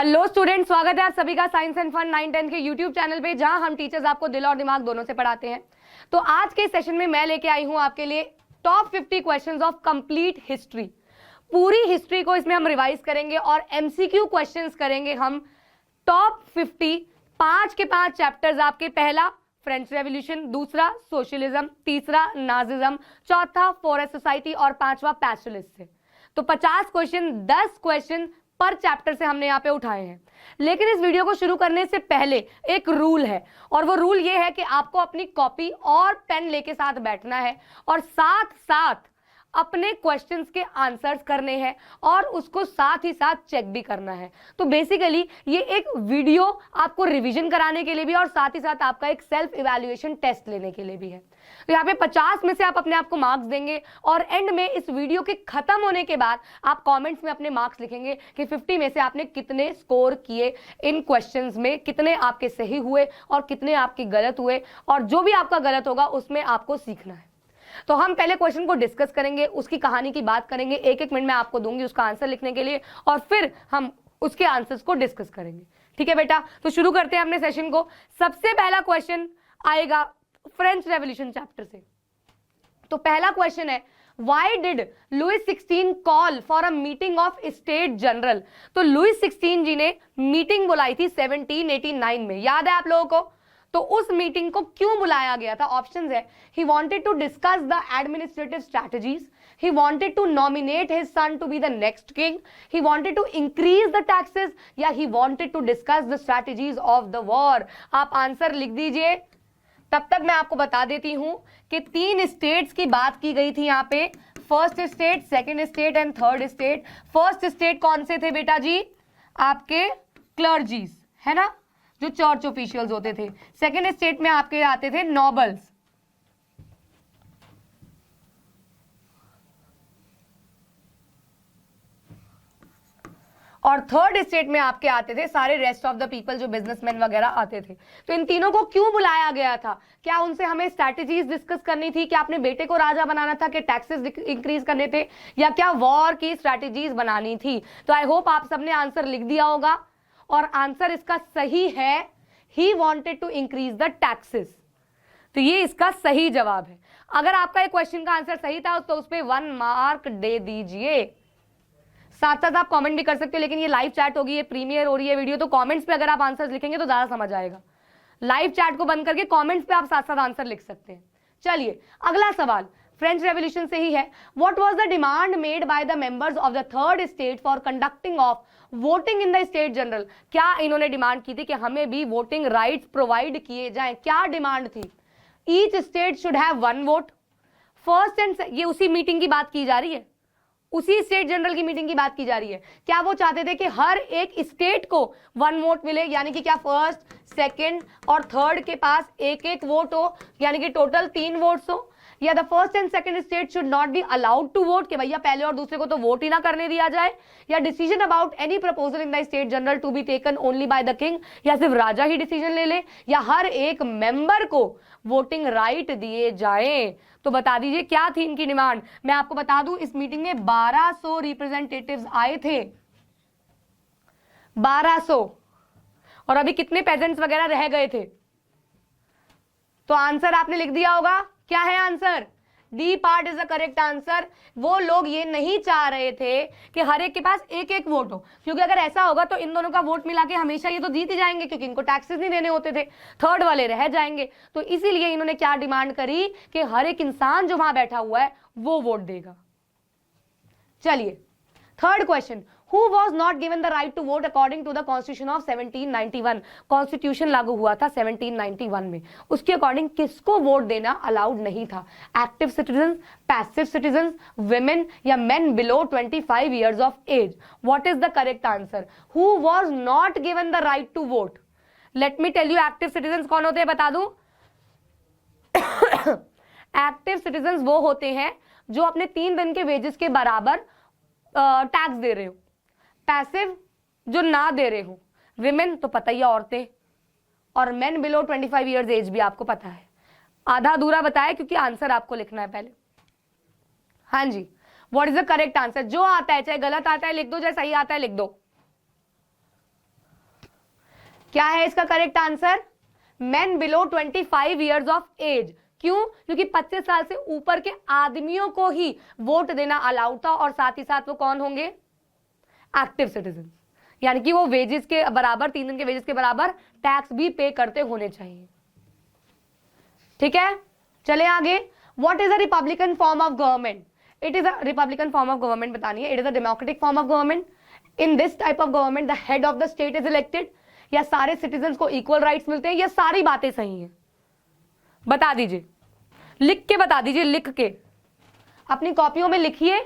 Hello student, स्वागत है आप सभी का साइंस एंड फन 9-10 के यूट्यूब चैनल पे, जहां हम टीचर्स आपको दिल और दिमाग दोनों से पढ़ाते हैं। तो आज के सेशन में मैं लेके आई हूं आपके लिए top 50 questions of complete history. पूरी हिस्ट्री को इसमें हम रिवाइज करेंगे और एमसीक्यू क्वेश्चंस करेंगे हम। टॉप 50 5 के 5 चैप्टर्स आपके। पहला फ्रेंच रेवोल्यूशन, दूसरा सोशलिज्म, तीसरा नाजिज्म, चौथा फॉरेस्ट सोसाइटी और पांचवा पैस्टलिस्ट से। तो 50 क्वेश्चन, 10 क्वेश्चन पर चैप्टर से हमने यहाँ पे उठाए हैं। लेकिन इस वीडियो को शुरू करने से पहले एक रूल है, और वो रूल ये है कि आपको अपनी कॉपी और पेन लेके साथ बैठना है और साथ साथ अपने क्वेश्चंस के आंसर्स करने हैं और उसको साथ ही साथ चेक भी करना है। तो बेसिकली ये एक वीडियो आपको रिवीजन कराने के लिए भी और साथ ही साथ आपका एक सेल्फ इवैल्यूएशन टेस्ट लेने के लिए भी है। तो यहाँ पे 50 में से आप अपने आप को मार्क्स देंगे और एंड में इस वीडियो के खत्म होने के बाद आप कमेंट्स में अपने मार्क्स लिखेंगे कि 50 में से आपने कितने स्कोर किए इन क्वेश्चंस में, कितने आपके सही हुए और कितने आपके गलत हुए, और जो भी आपका गलत होगा उसमें आपको सीखना है। तो हम पहले क्वेश्चन को डिस्कस करेंगे, उसकी कहानी की बात करेंगे, एक मिनट में आपको दूंगी उसका आंसर लिखने के लिए, और फिर हम उसके आंसर्स को डिस्कस करेंगे। ठीक है बेटा, तो शुरू करते हैं अपने सेशन को। सबसे पहला क्वेश्चन आएगा फ्रेंच रेवोल्यूशन चैप्टर से। तो पहला क्वेश्चन है, Why did Louis XVI call for a meeting of State General? तो लुइस 16 जी ने मीटिंग बुलाई थी 1789 में, याद है आप लोगों को? तो उस मीटिंग को क्यों बुलाया गया था? ऑप्शंस है, he wanted to discuss the administrative strategies, he wanted to nominate his son to be the next king, he wanted to increase the taxes, या he wanted to discuss the strategies of the war। आप answer लिख दीजिए। तब तक मैं आपको बता देती हूं कि 3 स्टेट्स की बात की गई थी यहाँ पे, first state, second state and third state. First state कौन से थे बेटा जी? आपके क्लर्जीज, है ना, जो चर्च ऑफिशियल्स होते थे। सेकेंड स्टेट में आपके आते थे नोबल्स, और थर्ड स्टेट में आपके आते थे सारे रेस्ट ऑफ द पीपल, जो बिजनेसमैन वगैरह आते थे। तो इन तीनों को क्यों बुलाया गया था? क्या उनसे हमें स्ट्रैटेजीज डिस्कस करनी थी? क्या अपने बेटे को राजा बनाना था? कि टैक्सेस इंक्रीज करने थे? या क्या वॉर की स्ट्रैटेजीज बनानी थी? तो आई होप आप सबने आंसर लिख दिया होगा, और आंसर इसका सही है, he wanted to increase the taxes. तो ये इसका सही जवाब है। अगर आपका एक क्वेश्चन का आंसर सही था तो उस पर 1 मार्क दे दीजिए। साथ साथ आप कमेंट भी कर सकते हो, लेकिन ये लाइव चैट होगी, ये प्रीमियर हो रही है वीडियो, तो कमेंट्स पे अगर आप आंसर्स लिखेंगे तो ज्यादा समझ आएगा। लाइव चैट को बंद करके कमेंट्स पे आप साथ साथ आंसर लिख सकते हैं। चलिए अगला सवाल फ्रेंच रेवोल्यूशन से ही है। What was the demand made by the members of the third state for conducting of voting in the state general? क्या इन्होंने डिमांड की थी कि हमें भी वोटिंग राइट्स प्रोवाइड किए जाएं? क्या डिमांड थी? Each state should have 1 vote. First and ये उसी मीटिंग की बात की जा रही है, उसी स्टेट जनरल की मीटिंग की बात की जा रही है। क्या वो चाहते थे कि हर एक स्टेट को 1 वोट मिले, यानी कि क्या फर्स्ट, सेकंड और थर्ड के पास एक वोट हो, यानी कि टोटल 3 वोट्स हो? या the first and second state should not be allowed to vote, कि भैया पहले और दूसरे को तो वोट ही ना करने दिया जाए? या decision about any proposal in the state general to be taken only by the king, या सिर्फ राजा ही डिसीजन ले ले, या हर एक मेंबर को वोटिंग राइट दिए जाए? तो बता दीजिए क्या थी इनकी डिमांड। मैं आपको बता दूं, इस मीटिंग में 1200 रिप्रेजेंटेटिव्स आए थे, 1200, और अभी कितने पेजेंट्स वगैरह रह गए थे? तो आंसर आपने लिख दिया होगा। क्या है answer? D part is the correct answer. वो लोग ये नहीं चाह रहे थे कि हर एक के पास एक वोट हो, क्योंकि अगर ऐसा होगा तो इन दोनों का वोट मिला के हमेशा ये तो जीत ही जाएंगे, क्योंकि इनको टैक्सेस नहीं देने होते थे, थर्ड वाले रह जाएंगे। तो इसीलिए इन्होंने क्या डिमांड करी कि हर एक इंसान जो वहां बैठा हुआ है वो वोट देगा। चलिए third question, Who was not given the right to vote according to the Constitution of 1791? Constitution लागू हुआ था 1791 में, उसके अकॉर्डिंग किसको वोट देना अलाउड नहीं था? Active citizen, passive citizen, women या men below 25 years of age? What is the correct answer? Who was not given the right to vote? Let me tell you, active citizens कौन होते हैं बता दूं? Active citizen वो होते हैं जो अपने 3 दिन के वेजेस के बराबर टैक्स दे रहे हो। पैसिव जो ना दे रहे हो। विमेन तो पता ही है, औरतें। और मेन बिलो 25 ईयर्स एज भी आपको पता है। आधा अधूरा बताया क्योंकि आंसर आपको लिखना है पहले। हाँ जी, what is the correct answer? जो आता है, चाहे गलत आता है लिख दो, चाहे सही आता है लिख दो। क्या है इसका correct answer? Men below 25 years of age. क्यों? क्योंकि 25 साल से ऊपर के आदमियों को ही वोट देना अलाउड था, और साथ ही साथ वो कौन होंगे? एक्टिव सिटीजन, यानी कि वो वेजेस के बराबर, 3 दिन के वेजेस के बराबर टैक्स भी पे करते होने चाहिए। ठीक है, चले आगे। What is a Republican form of government? It is a Republican form of government बतानी है। It is a democratic form of government. In this type of government the head of the state is elected. या सारे citizen को equal rights मिलते हैं? या सारी बातें सही हैं? बता दीजिए, लिख के बता दीजिए, लिख के अपनी कॉपियों में लिखिए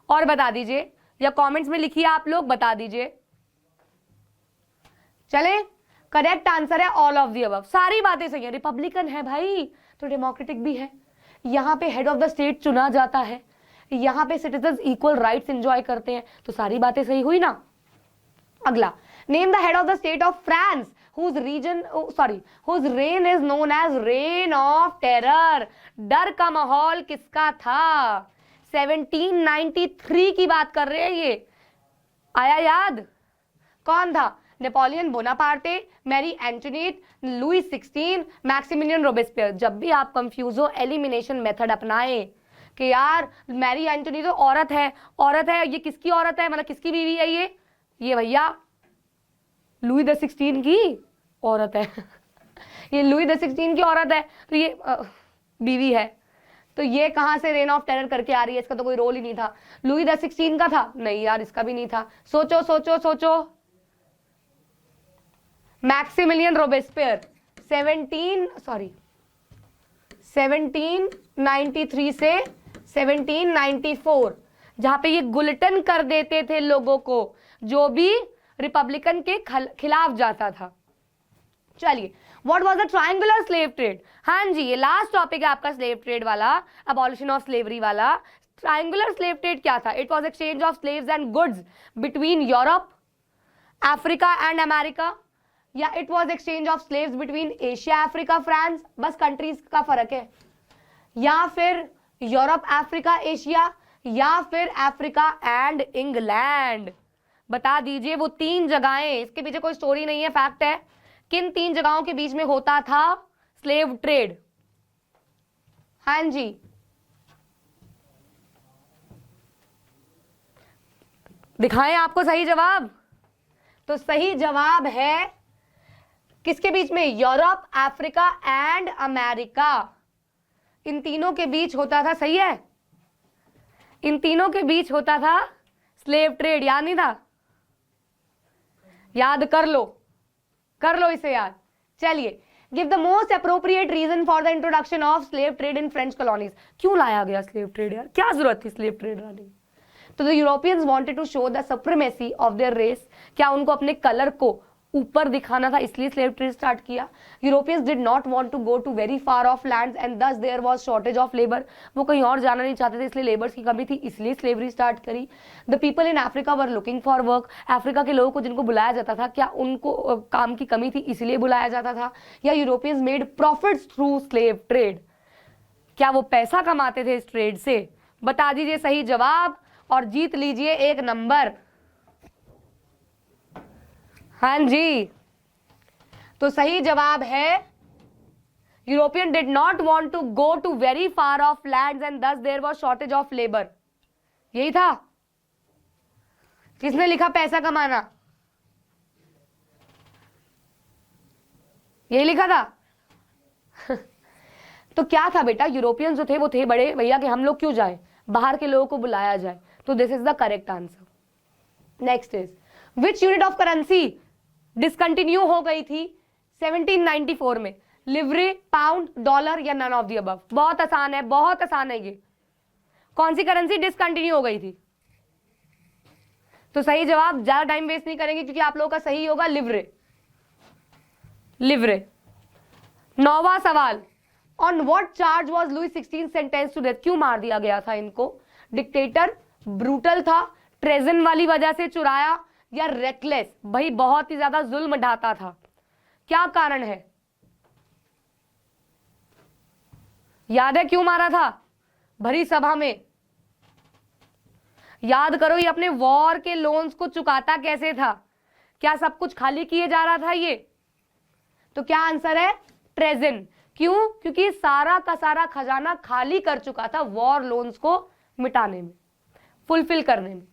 और बता दीजिए, या कमेंट्स में लिखिए, आप लोग बता दीजिए। चले, करेक्ट आंसर है ऑल ऑफ दी अबव। सारी बातें सही है। रिपब्लिकन है भाई तो डेमोक्रेटिक भी है। यहां पे हेड ऑफ द स्टेट चुना जाता है, यहां पे सिटीजन इक्वल राइट्स एंजॉय करते हैं, तो सारी बातें सही हुई ना। अगला, name the head of the state of France whose reign is known as reign of terror। डर का माहौल किसका था? 1793 की बात कर रहे हैं ये। आया याद? कौन था? Napoleon Bonaparte, Marie Antoinette, Louis 16, Maximilien Robespierre. जब भी आप कंफ्यूज हो, एलिमिनेशन मेथड अपनाएं कि यार मैरी एंटोनी तो औरत है, ये किसकी औरत है, मतलब किसकी बीवी है? ये भैया लुई द 16 की औरत है ये लुई द 16 की औरत है, तो ये बीवी है, तो ये कहां से रेन ऑफ टेरर करके आ रही है? इसका तो कोई रोल ही नहीं था। लुई द 16 का था? नहीं यार, इसका भी नहीं था। सोचो सोचो सोचो। मैक्सिमिलियन रोबेस्पियर 1793 से 1794, जहां पे ये गुलटन कर देते थे लोगों को, जो भी रिपब्लिकन के खिलाफ जाता था। चलिए, what was the triangular slave trade? हाँ जी, ये लास्ट टॉपिक है आपका स्लेव ट्रेड वाला, अबॉलिशन ऑफ स्लेवरी वाला। ट्रायंगुलर स्लेव ट्रेड क्या था? It was exchange of slaves and goods between Europe, Africa and America, या it was exchange of slaves between Asia, Africa, France. बस countries का फर्क है। या फिर यूरोप, अफ्रीका, एशिया, या फिर अफ्रीका एंड इंग्लैंड। बता दीजिए वो 3 जगहें। इसके पीछे कोई स्टोरी नहीं है, फैक्ट है। किन 3 जगहों के बीच में होता था स्लेव ट्रेड? हाँ जी, दिखाएं आपको सही जवाब। तो सही जवाब है किसके बीच में? Europe, Africa and America. इन तीनों के बीच होता था, सही है, इन तीनों के बीच होता था स्लेव ट्रेड। याद नहीं था? याद कर लो इसे याद। चलिए, give the most appropriate reason for the introduction of slave trade in French colonies. क्यों लाया गया स्लेव ट्रेड यार? क्या जरूरत थी स्लेव ट्रेड लाने की? तो the Europeans wanted to show the supremacy of their race. क्या उनको अपने कलर को ऊपर दिखाना था, इसलिए स्लेव ट्रेड स्टार्ट किया। Europeans did not want to go to very far off lands and thus there was shortage of labour. वो कहीं और जाना नहीं चाहते थे, इसलिए लेबर्स की कमी थी, इसलिए स्लेवरी स्टार्ट करी। The people in Africa were looking for work. Africa के लोगों को जिनको बुलाया जाता था, क्या उनको काम की कमी थी, इसलिए बुलाया जाता था? या Europeans made profits through slave trade? क्या वो पैसा कमाते थे इस ट्रेड से? बता दीजिए सही जवाब और जीत लीजिए 1 नंबर। हाँ जी, तो सही जवाब है European did not want to go to very far off lands and thus there was shortage of labour. यही था। किसने लिखा पैसा कमाना? यही लिखा था तो क्या था बेटा, यूरोपियन जो थे वो थे बड़े भैया कि हम लोग क्यों जाए, बाहर के लोगों को बुलाया जाए। तो this is the correct answer. Next is which unit of currency discontinue हो गई थी 1794 में? लिवरे, पाउंड, डॉलर या नन ऑफ द अबव? बहुत आसान है, बहुत आसान है ये। कौन सी करेंसी डिसकंटिन्यू हो गई थी? तो सही जवाब, ज्यादा टाइम वेस्ट नहीं करेंगे क्योंकि आप लोगों का सही होगा लिवरे। लिवरे। 9वां सवाल, on what charge was Louis 16 sentence to death? क्यों मार दिया गया था इनको? डिक्टेटर, ब्रूटल था, ट्रेजन वाली वजह से चुराया, या रेकलेस, भाई बहुत ही ज्यादा जुल्म ढाता था? क्या कारण है? याद है क्यों मारा था? भरी सभा में याद करो, ये अपने वॉर के लोन्स को चुकाता कैसे था? क्या सब कुछ खाली किए जा रहा था ये? तो क्या आंसर है? ट्रेजन। क्यों? क्योंकि सारा का सारा खजाना खाली कर चुका था वॉर लोन्स को मिटाने में, फुलफिल करने में।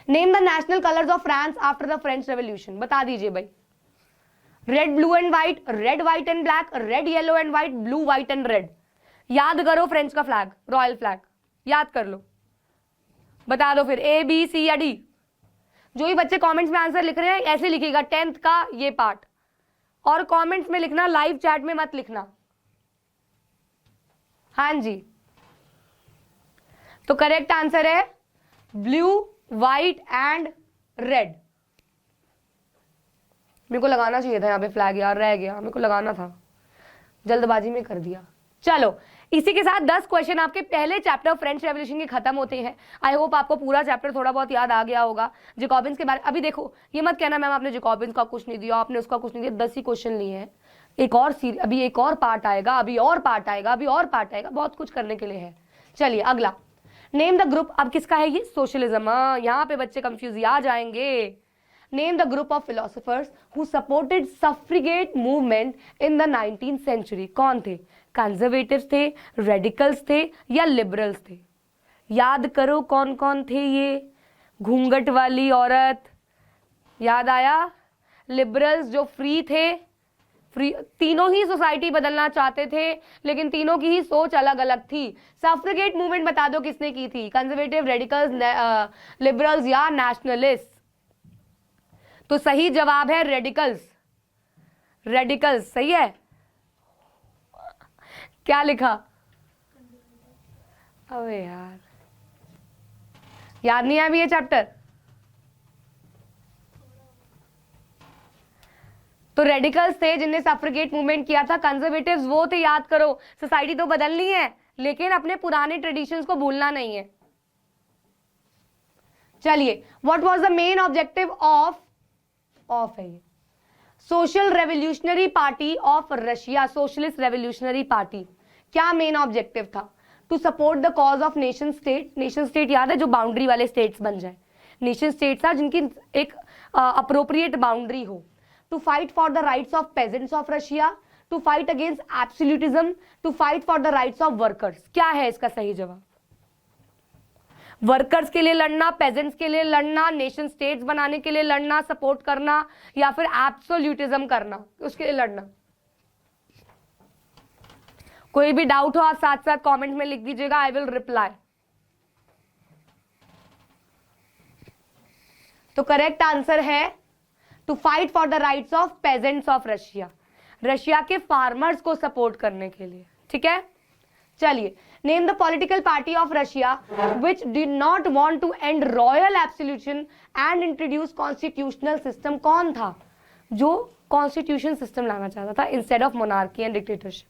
Name the national colours of France after the French revolution, बता दीजिए भाई। Red blue and white, red white and black, red yellow and white, blue white and red. याद करो फ्रेंच का फ्लैग, रॉयल फ्लैग, याद कर लो, बता दो फिर A B C या D। जो ही बच्चे कमेंट्स में आंसर लिख रहे हैं ऐसे लिखिएगा 10th का ये पार्ट, और कमेंट्स में लिखना, लाइव चैट में मत लिखना। हाँ जी, तो करेक्ट आंसर है ब्लू व्हाइट एंड रेड। मेरे को लगाना चाहिए था यहाँ पे फ्लैग यार, रह गया, मेरे को लगाना था, जल्दबाजी में कर दिया। चलो, इसी के साथ 10 क्वेश्चन आपके पहले चैप्टर फ्रेंच रेवोल्यूशन के खत्म होते हैं। आई होप आपको पूरा चैप्टर थोड़ा बहुत याद आ गया होगा। जैकोबिन्स के बारे, अभी देखो ये मत कहना मैम आपने जैकोबिन्स का कुछ नहीं दिया, आपने उसका कुछ नहीं दिया, 10 ही क्वेश्चन लिए हैं। एक और अभी एक और पार्ट आएगा, अभी और पार्ट आएगा, अभी और पार्ट आएगा, बहुत कुछ करने के लिए है। चलिए अगला, नेम द ग्रुप। अब किसका है ये? सोशलिज्म। यहाँ पे बच्चे कंफ्यूज आ जाएंगे। Name the group of philosophers who supported suffragette movement in the 19th century. कौन थे? कंजर्वेटिव्स थे, रेडिकल्स थे या लिबरल्स थे? याद करो कौन कौन थे ये। घूंघट वाली औरत, याद आया? लिबरल्स जो फ्री थे, फ्री, तीनों ही सोसाइटी बदलना चाहते थे लेकिन तीनों की ही सोच अलग अलग थी। सफ्रेगेट मूवमेंट बता दो किसने की थी? कंजर्वेटिव, रेडिकल्स, लिबरल्स या नेशनलिस्ट? तो सही जवाब है रेडिकल्स। रेडिकल्स सही है। क्या लिखा? अबे यार, याद नहीं है अभी ये चैप्टर। तो रेडिकल्स थे जिनने सफ्रेगेट मूवमेंट किया था। कंजर्वेटिव्स वो थे, याद करो, सोसाइटी तो बदलनी है लेकिन अपने पुराने ट्रेडिशंस को भूलना नहीं है। चलिए, what was the main objective of है ये social revolutionary party of Russia. Socialist revolutionary party क्या मेन ऑब्जेक्टिव था? To support the cause of nation state. Nation state याद है, जो बाउंड्री वाले स्टेट्स बन जाए। नेशन स्टेट्स था जिनकी एक अप्रोप्रिएट बाउंड्री हो। To fight for the rights of peasants of Russia, to fight against absolutism, to fight for the rights of workers. क्या है इसका सही जवाब? वर्कर्स के लिए लड़ना, पेजेंट्स के लिए लड़ना, नेशन स्टेट्स बनाने के लिए लड़ना, सपोर्ट करना, या फिर एब्सोल्यूटिज्म करना, उसके लिए लड़ना। कोई भी डाउट हो आप साथ साथ कमेंट में लिख दीजिएगा, आई विल रिप्लाई। तो करेक्ट आंसर है to fight for the rights of peasants of Russia. Russia के फार्मर्स को सपोर्ट करने के लिए। ठीक है, चलिए, name the political party of Russia which did not want to end royal absolution and introduce constitutional system. कौन था जो कॉन्स्टिट्यूशन सिस्टम लाना चाहता था instead of monarchy and dictatorship?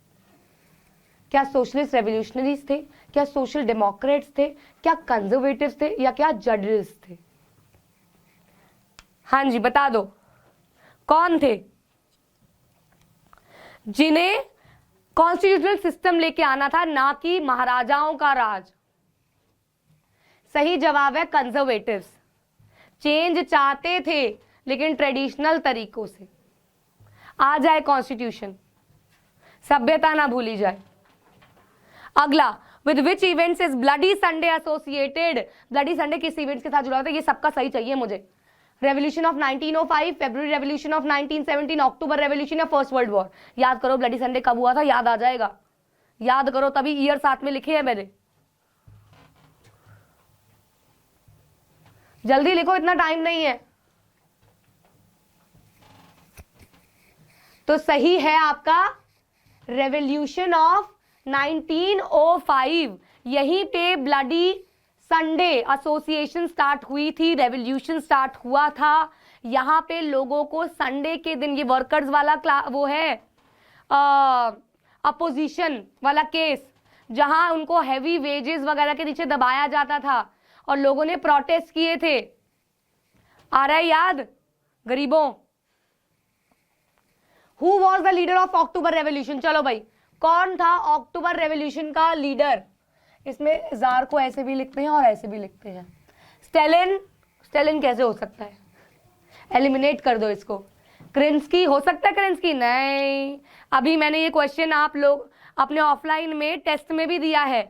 क्या सोशलिस्ट रेवोल्यूशनरीज थे, क्या सोशल डेमोक्रेट्स थे, क्या कंजर्वेटिव्स थे, या क्या जर्नलिस्ट थे? हाँ जी, बता दो कौन थे जिन्हें कॉन्स्टिट्यूशनल सिस्टम लेके आना था, ना कि महाराजाओं का राज? सही जवाब है कंजर्वेटिव्स। चेंज चाहते थे लेकिन ट्रेडिशनल तरीकों से आ जाए कॉन्स्टिट्यूशन, सभ्यता ना भूली जाए। अगला, with which events is bloody Sunday associated? Bloody Sunday किस इवेंट्स के साथ जुड़ा होता है? ये सबका सही चाहिए मुझे। Revolution of 1905, February revolution of 1917, October revolution या फर्स्ट वर्ल्ड वॉर? याद करो ब्लडी संडे कब हुआ था, याद आ जाएगा। याद करो, तभी ईयर साथ में लिखे हैं मैंने। जल्दी लिखो, इतना टाइम नहीं है। तो सही है आपका रेवोल्यूशन ऑफ 1905। यहीं पे ब्लडी संडे एसोसिएशन स्टार्ट हुई थी, रेवोल्यूशन स्टार्ट हुआ था। यहाँ पे लोगों को संडे के दिन, ये वर्कर्स वाला वो है अपोजिशन वाला केस, जहां उनको हैवी वेजेस वगैरह के नीचे दबाया जाता था और लोगों ने प्रोटेस्ट किए थे। आ रहा है याद गरीबों? Who was the leader of October revolution? चलो भाई, कौन था अक्टूबर रेवोल्यूशन का लीडर? इसमें जार को ऐसे भी लिखते हैं और ऐसे भी लिखते हैं। स्टेलिन। स्टेलिन कैसे हो सकता है? एलिमिनेट कर दो इसको। क्रेंस्की हो सकता है, क्रेंस्की नहीं। अभी मैंने ये क्वेश्चन आप लोग अपने ऑफलाइन में टेस्ट में भी दिया है।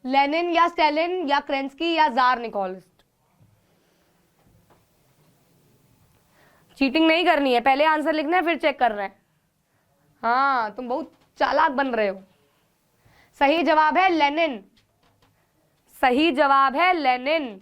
लेनिन या स्टेलिन या क्रेंस्की या जार निकोलस। चीटिंग नहीं करनी है, पहले आंसर लिखना है फिर चेक करना है। हाँ, तुम बहुत चालाक बन रहे हो। सही जवाब है लेनिन, सही जवाब है लेनिन।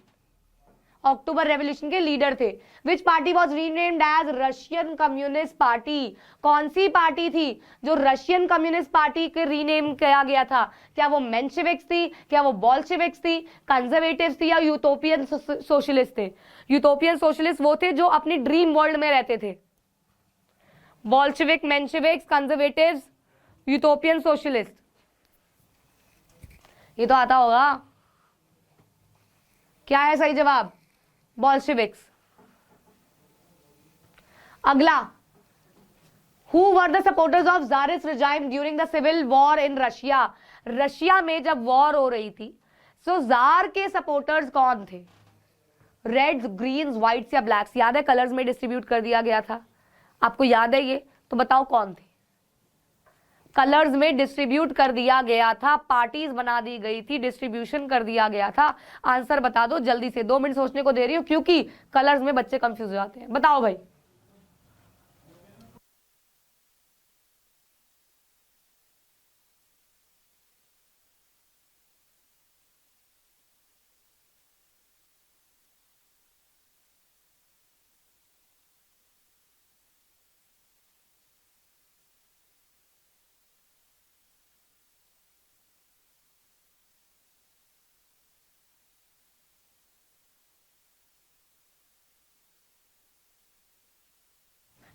अक्टूबर रेवोल्यूशन के लीडर थे। Which party was renamed as Russian communist party? कौन सी पार्टी थी जो रशियन कम्युनिस्ट पार्टी के रीनेम किया गया था? क्या वो मेंशेविक्स थी, क्या वो बॉल्शेविक्स थी, कंजर्वेटिव्स थी या यूटोपियन सोशलिस्ट थे? यूटोपियन सोशलिस्ट वो थे जो अपनी ड्रीम वर्ल्ड में रहते थे। बॉल्शेविक, मेंशेविक्स, कंजर्वेटिव्स, यूटोपियन सोशलिस्ट, ये तो आता होगा। क्या है सही जवाब? बॉल्शेविक्स। अगला, who were the supporters of tsarist regime during the civil war in Russia? Russia में जब वॉर हो रही थी सो जार के सपोर्टर्स कौन थे? रेड्स, ग्रीन्स, व्हाइट्स या ब्लैक्स? याद है कलर्स में डिस्ट्रीब्यूट कर दिया गया था, आपको याद है ये? तो बताओ कौन थे? कलर्स में डिस्ट्रीब्यूट कर दिया गया था, पार्टीज बना दी गई थी, डिस्ट्रीब्यूशन कर दिया गया था। आंसर बता दो जल्दी से, 2 मिनट सोचने को दे रही हूं क्योंकि कलर्स में बच्चे कंफ्यूज हो जाते हैं। बताओ भाई।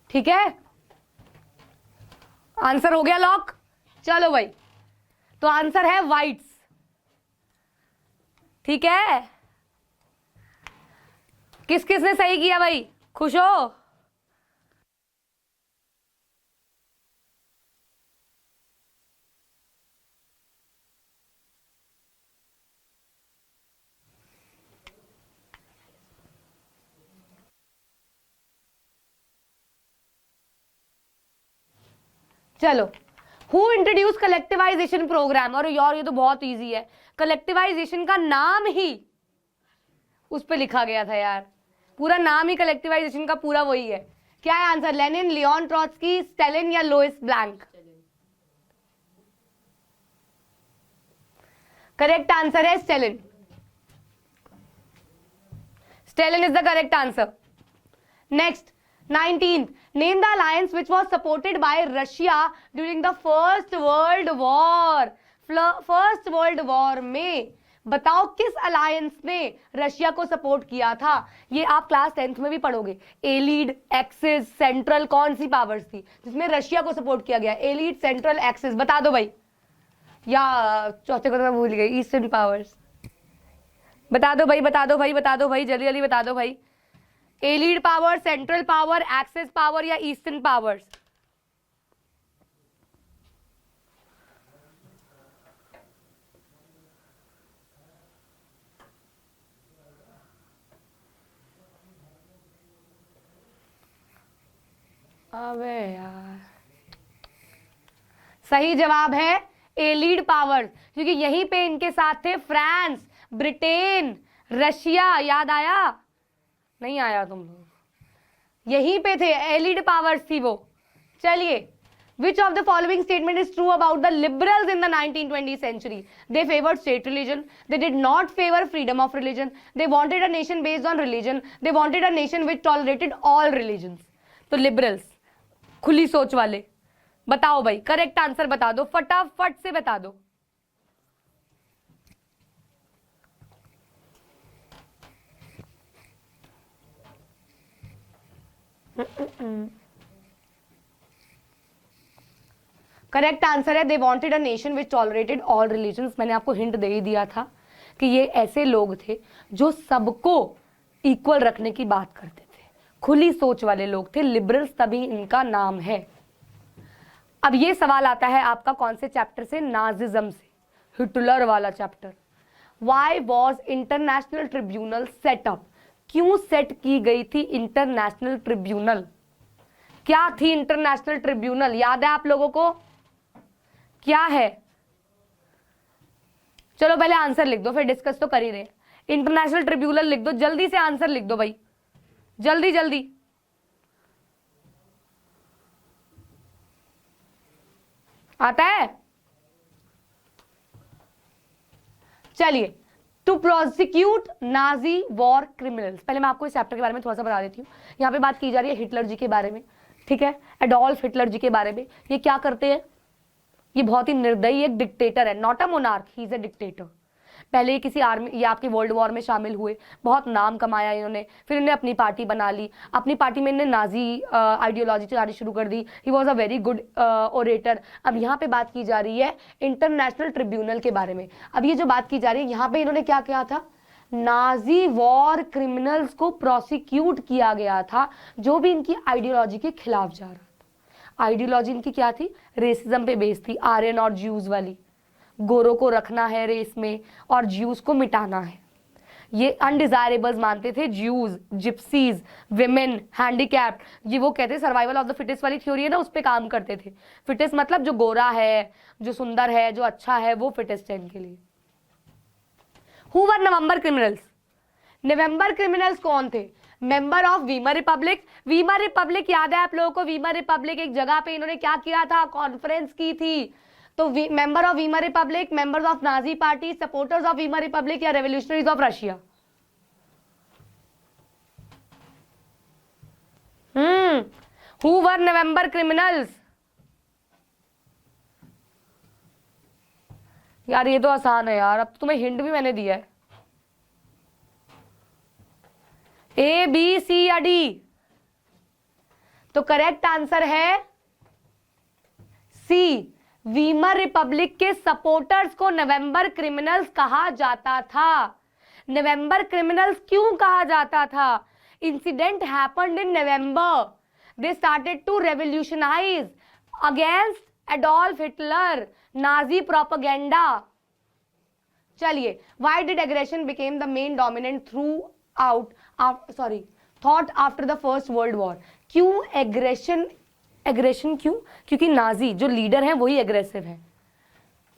ठीक है, आंसर हो गया लॉक? चलो भाई, तो आंसर है व्हाइट्स। ठीक है, किस किस ने सही किया भाई? खुश हो? चलो, हु इंट्रोड्यूस कलेक्टिवाइजेशन प्रोग्राम? और यार ये तो बहुत इजी है, कलेक्टिवाइजेशन का नाम ही उस पर लिखा गया था यार, पूरा नाम ही कलेक्टिवाइजेशन का पूरा वही है। क्या है answer? Lenin, Leon Trotsky, Stalin या लोइस ब्लैंक? करेक्ट आंसर है Stalin. Stalin is the correct answer. Next, 19th, name the alliance which was supported by Russia during the First World War. First world war में बताओ किस alliance ने Russia को support किया था? ये आप क्लास 10th में भी पढ़ोगे। एलीड, एक्सिस, सेंट्रल, कौन सी पावर्स थी जिसमें रशिया को सपोर्ट किया गया? एलीड, सेंट्रल, एक्सिस, बता दो भाई। या चौथे को तो मैं भूल गई, ईस्टर्न पावर्स। बता दो भाई, बता दो भाई, बता दो भाई, जल्दी जल्दी बता दो भाई। Allied power, central power, axis power या ईस्टर्न पावर्स? अबे यार, सही जवाब है एलीड पावर, क्योंकि यहीं पे इनके साथ थे फ्रांस, ब्रिटेन, रशिया। याद आया? नहीं आया तुम लोग? यहीं पे थे, एलीड पावर्स थी वो। चलिए, which of the following statement is true about the liberals in the 1920th century? They favored state religion, they did not favor freedom of religion, they wanted a nation based on religion, they wanted a nation which tolerated all religions. तो liberals, खुली सोच वाले, बताओ भाई, correct answer बता दो, फटाफट से बता दो। करेक्ट आंसर है they wanted a nation which tolerated all religions. मैंने आपको हिंट दे ही दिया था कि ये ऐसे लोग थे जो सबको इक्वल रखने की बात करते थे, खुली सोच वाले लोग थे, लिबरल्स, तभी इनका नाम है। अब ये सवाल आता है आपका कौन से चैप्टर से? नाजिज्म से, हिटलर वाला chapter. Why was international tribunal setup? क्यों सेट की गई थी इंटरनेशनल ट्रिब्यूनल? क्या थी इंटरनेशनल ट्रिब्यूनल? याद है आप लोगों को क्या है? चलो पहले आंसर लिख दो, फिर डिस्कस तो कर ही रहे। इंटरनेशनल ट्रिब्यूनल लिख दो, जल्दी से आंसर लिख दो भाई, जल्दी जल्दी। आता है? चलिए, to prosecute Nazi war criminals. पहले मैं आपको इस चैप्टर के बारे में थोड़ा सा बता देती हूँ। यहाँ पे बात की जा रही है हिटलर जी के बारे में, ठीक है, एडोल्फ हिटलर जी के बारे में। ये क्या करते हैं? ये बहुत ही निर्दयी एक डिक्टेटर है, not a monarch, he is a dictator. पहले ये किसी आर्मी या आपके वर्ल्ड वॉर में शामिल हुए, बहुत नाम कमाया इन्होंने, फिर इन्होंने अपनी पार्टी बना ली, अपनी पार्टी में इन्होंने नाजी आइडियोलॉजी चलानी शुरू कर दी। He was a very good orator. अब यहाँ पे बात की जा रही है इंटरनेशनल ट्रिब्यूनल के बारे में। अब ये जो बात की जा रही है, यहाँ पे इन्होंने क्या किया था? नाजी वॉर क्रिमिनल्स को प्रोसिक्यूट किया गया था, जो भी इनकी आइडियोलॉजी के खिलाफ जा रहा था। आइडियोलॉजी इनकी क्या थी? रेसिज्म पे बेस्ड थी, आर्यन और ज्यूज वाली। गोरों को रखना है रेस में और ज्यूज को मिटाना है। ये अनडिजायरेबल्स मानते थे, ज्यूज, जिप्सीज, विमेन, हैंडीकैप्ड। ये वो कहते हैं सर्वाइवल ऑफ द फिटेस्ट वाली थ्योरी है ना, उस पर काम करते थे। फिटेस्ट मतलब जो गोरा है, जो सुंदर है, जो अच्छा है, वो फिटेस्ट है इनके लिए। Who were November criminals? November criminals कौन थे? Member of Weimar Republic. Weimar Republic याद है आप लोगों को? वीमर रिपब्लिक एक जगह पे इन्होंने क्या किया था? कॉन्फ्रेंस की थी। तो member of Weimar republic, members of Nazi party, supporters of Weimar republic या revolutionaries of Russia? Who were November criminals? यार ये तो आसान है यार, अब तुम्हें हिंट भी मैंने दिया है। ए, बी, सी या डी? तो करेक्ट आंसर है सी। वीमर रिपब्लिक के सपोर्टर्स को नवंबर क्रिमिनल्स कहा जाता था। नवंबर क्रिमिनल्स क्यों कहा जाता था? Incident happened in November. They started to revolutionise against Adolf Hitler, Nazi propaganda. चलिए, why did aggression became the main dominant throughout thought after the first world war? क्यों एग्रेशन क्यों? क्योंकि नाजी जो leader हैं वही aggressive है।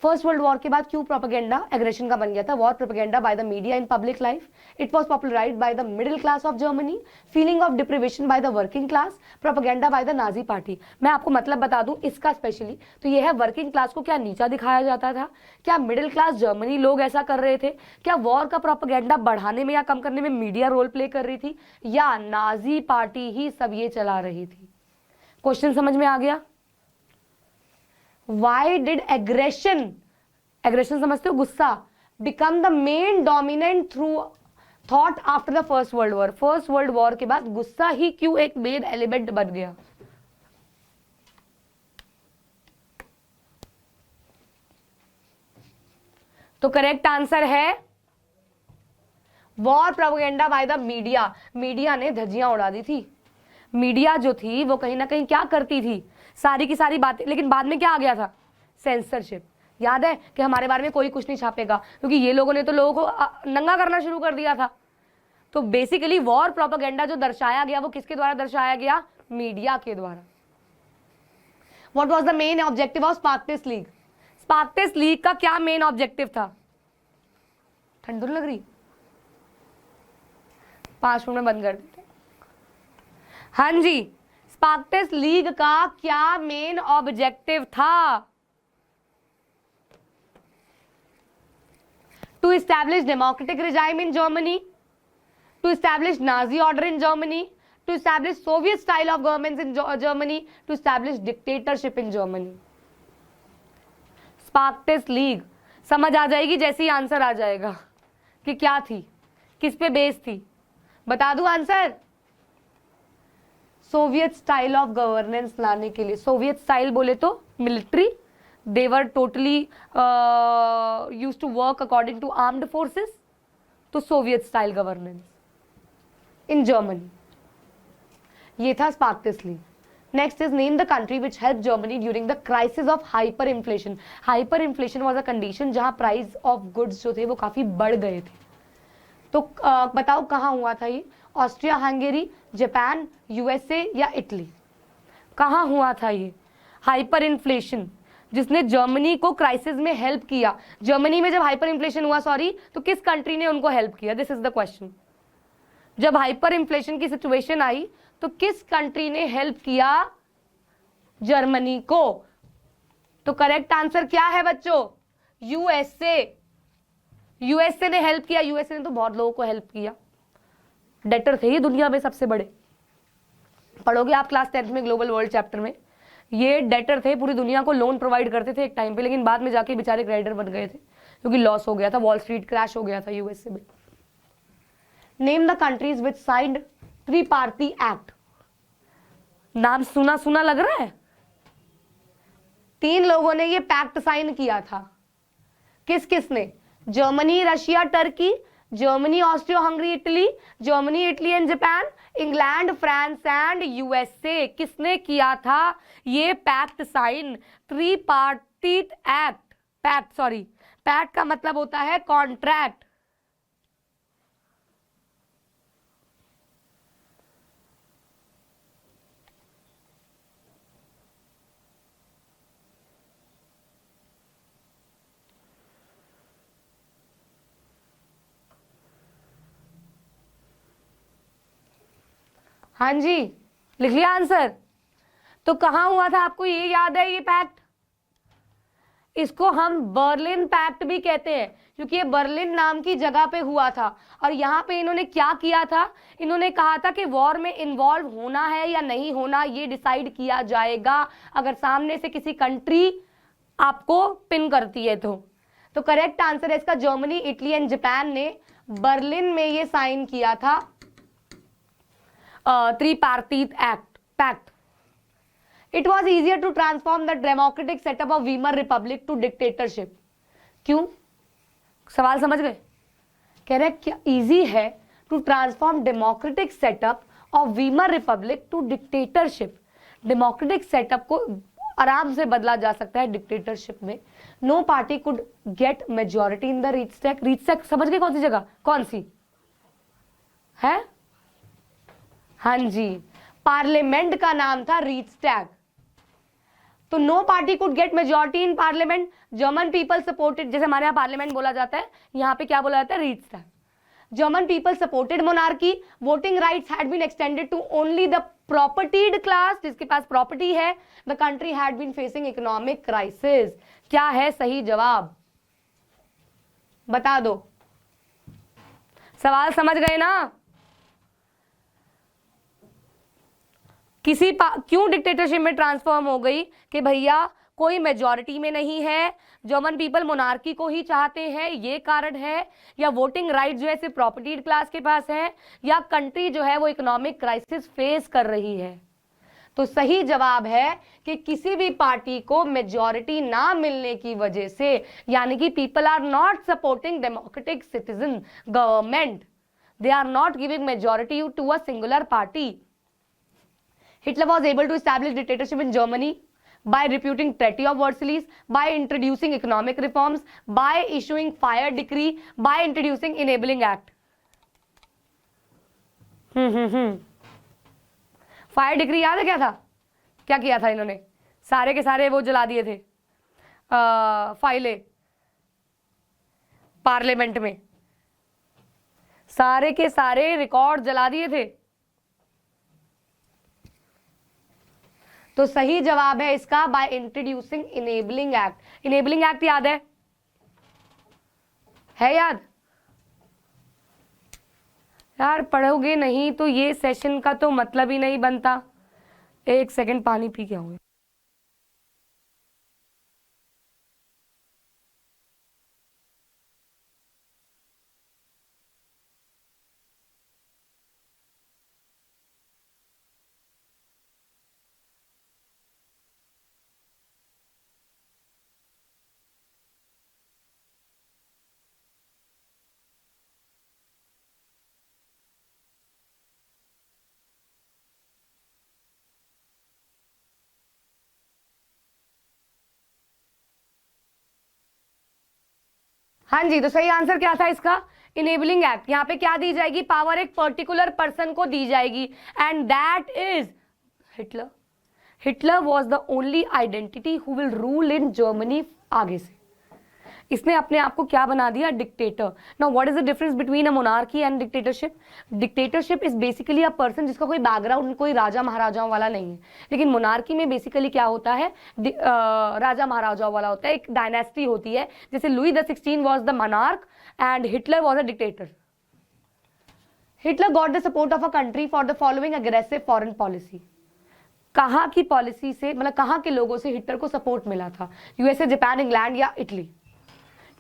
First world war के बाद क्यों प्रोपेगेंडा एग्रेशन का बन गया था? War propaganda by the media in public life, it was popularised by the middle class of Germany, feeling of deprivation by the working class, propaganda by the Nazi party. मैं आपको मतलब बता दूं इसका स्पेशली, तो यह है वर्किंग क्लास को क्या नीचा दिखाया जाता था? क्या मिडिल क्लास जर्मनी लोग ऐसा कर रहे थे? क्या वॉर का प्रोपेगेंडा बढ़ाने में या कम करने में मीडिया रोल प्ले कर रही थी, या नाजी पार्टी ही सब ये चला रही थी? क्वेश्चन समझ में आ गया? Why did एग्रेशन समझते हो? गुस्सा become the main dominant through thought after the first world war. First world war के बाद गुस्सा ही क्यों एक मेन एलिमेंट बन गया? तो करेक्ट आंसर है war propaganda by the media. Media ने धज्जियां उड़ा दी थी। मीडिया जो थी वो कहीं ना कहीं क्या करती थी? सारी की सारी बातें, लेकिन बाद में क्या आ गया था? सेंसरशिप। याद है कि हमारे बारे में कोई कुछ नहीं छापेगा, क्योंकि ये लोगों ने तो लोगों को नंगा करना शुरू कर दिया था। तो बेसिकली वॉर प्रोपेगेंडा जो दर्शाया गया वो किसके द्वारा दर्शाया गया? मीडिया के द्वारा। What was the main objective of Spartacist league? Spartacist league का क्या मेन ऑब्जेक्टिव था? ठंड लग रही? 5 मिनट में बंद कर देते। हाँ जी, स्पार्टकिस लीग का क्या मेन ऑब्जेक्टिव था? To establish democratic regime in Germany, to establish Nazi order in Germany, to establish Soviet style of governments in Germany, to establish dictatorship in Germany. Spartacist league समझ आ जाएगी जैसे ही आंसर आ जाएगा कि क्या थी, किस पे बेस थी। बता दूं answer? Soviet style of governance लाने के लिए। सोवियत स्टाइल बोले तो military, they were totally used to work according to armed forces, तो Soviet style governance in Germany, ये था Spartacist league. Next is name the country which help Germany during the crisis of hyper inflation. Hyper inflation was a condition जहां price of goods जो थे वो काफी बढ़ गए थे। तो बताओ कहाँ हुआ था ये? ऑस्ट्रिया हंगेरी, जापान, यूएसए या इटली? कहाँ हुआ था ये हाइपर इन्फ्लेशन, जिसने जर्मनी को क्राइसिस में हेल्प किया? जर्मनी में जब हाइपर इन्फ्लेशन हुआ, सॉरी, तो किस कंट्री ने उनको हेल्प किया? This is the question. जब हाइपर इन्फ्लेशन की सिचुएशन आई तो किस कंट्री ने हेल्प किया? जर्मनी को। तो करेक्ट आंसर क्या है बच्चों? यूएसए। यूएसए ने हेल्प किया। यूएसए ने तो बहुत लोगों को हेल्प किया, डेटर थे ये दुनिया में सबसे बड़े। पढ़ोगे आप क्लास 10th में ग्लोबल वर्ल्ड चैप्टर में, ये डेटर थे, पूरी दुनिया को लोन प्रोवाइड करते थे एक टाइम पे, लेकिन बाद में जाके बेचारे क्रेडिटर बन गए थे क्योंकि लॉस हो गया था, वॉल स्ट्रीट क्रैश हो गया था यूएसए में। Name the countries which signed tripartite act. नाम सुना सुना लग रहा है। 3 लोगों ने ये पैक्ट साइन किया था। किस किसने? Germany, Russia, Turkey, Germany, Austria Hungary, Italy, Germany, Italy and Japan, England, France and USA. किसने किया था ये pact sign? Tripartite act. Pact, sorry, pact का मतलब होता है कॉन्ट्रैक्ट। हाँ जी, लिख लिया आंसर? तो कहां हुआ था आपको ये याद है? ये पैक्ट, इसको हम बर्लिन पैक्ट भी कहते हैं क्योंकि ये बर्लिन नाम की जगह पे हुआ था। और यहाँ पे इन्होंने क्या किया था? इन्होंने कहा था कि वॉर में इन्वॉल्व होना है या नहीं होना ये डिसाइड किया जाएगा अगर सामने से किसी कंट्री आपको पिन करती है तो करेक्ट आंसर है इसका जर्मनी, इटली एंड जापान ने बर्लिन में ये साइन किया था tripartite act, pact. It was easier to transform the democratic setup of Weimar Republic to dictatorship. क्यों? सवाल समझ गए? कह रहे क्या इजी है to transform democratic setup of Weimar republic to dictatorship. Democratic setup को आराम से बदला जा सकता है डिक्टेटरशिप में। No party could get majority in the Reichstag. Reichstag समझ गए कौन सी जगह, कौन सी है? हाँ जी, पार्लियामेंट का नाम था रीचस्टैग। तो no party could get majority in parliament, German people supported, जैसे हमारे यहाँ पार्लियामेंट बोला जाता है, यहाँ पे क्या बोला जाता है? Reichstag. German people supported monarchy, voting rights had been extended to only the propertied class, जिसके पास प्रॉपर्टी है। The country had been facing economic crisis. क्या है सही जवाब? बता दो। सवाल समझ गए ना? क्यों डिक्टेटरशिप में ट्रांसफॉर्म हो गई? कि भैया कोई मेजॉरिटी में नहीं है, जर्मन पीपल मोनार्की को ही चाहते हैं, ये कारण है, या वोटिंग राइट जो है सिर्फ प्रॉपर्टीड क्लास के पास है, या कंट्री जो है वो इकोनॉमिक क्राइसिस फेस कर रही है। तो सही जवाब है कि किसी भी पार्टी को मेजॉरिटी ना मिलने की वजह से, यानी कि people are not supporting democratic citizen government, they are not giving majority to a singular party. Hitler was able to establish dictatorship in Germany by reputing Treaty of Versailles, by introducing economic reforms, by issuing fire decree, by introducing enabling act. Fire decree याद है क्या था? क्या किया था इन्होंने? सारे के सारे वो जला दिए थे फाइलें पार्लियामेंट में, सारे के सारे रिकॉर्ड जला दिए थे। तो सही जवाब है इसका by introducing enabling act. Enabling act याद है याद? यार पढ़ोगे नहीं तो ये सेशन का तो मतलब ही नहीं बनता। एक सेकंड पानी पी के आऊंगी। हाँ जी, तो सही आंसर क्या था इसका? Enabling act. यहाँ पे क्या दी जाएगी? पावर एक पर्टिकुलर पर्सन को दी जाएगी, and that is Hitler. Hitler was the only identity who will rule in Germany. आगे से इसने अपने आप को क्या बना दिया, dictator. Now what is the difference between a monarchy and dictatorship? Dictatorship is basically a person जिसका कोई बैकग्राउंड, कोई राजा महाराजाओं वाला नहीं है, लेकिन मोनार्की में बेसिकली क्या होता है, राजा महाराजाओं वाला होता है, एक डायनेस्टी होती है। जैसे Louis the 16 was the monarch and Hitler was a dictator. Hitler got the support of a country for the following aggressive foreign policy. कहाँ की पॉलिसी से, मतलब कहाँ के लोगों से हिटलर को सपोर्ट मिला था? यूएसए, जापान, इंग्लैंड या इटली?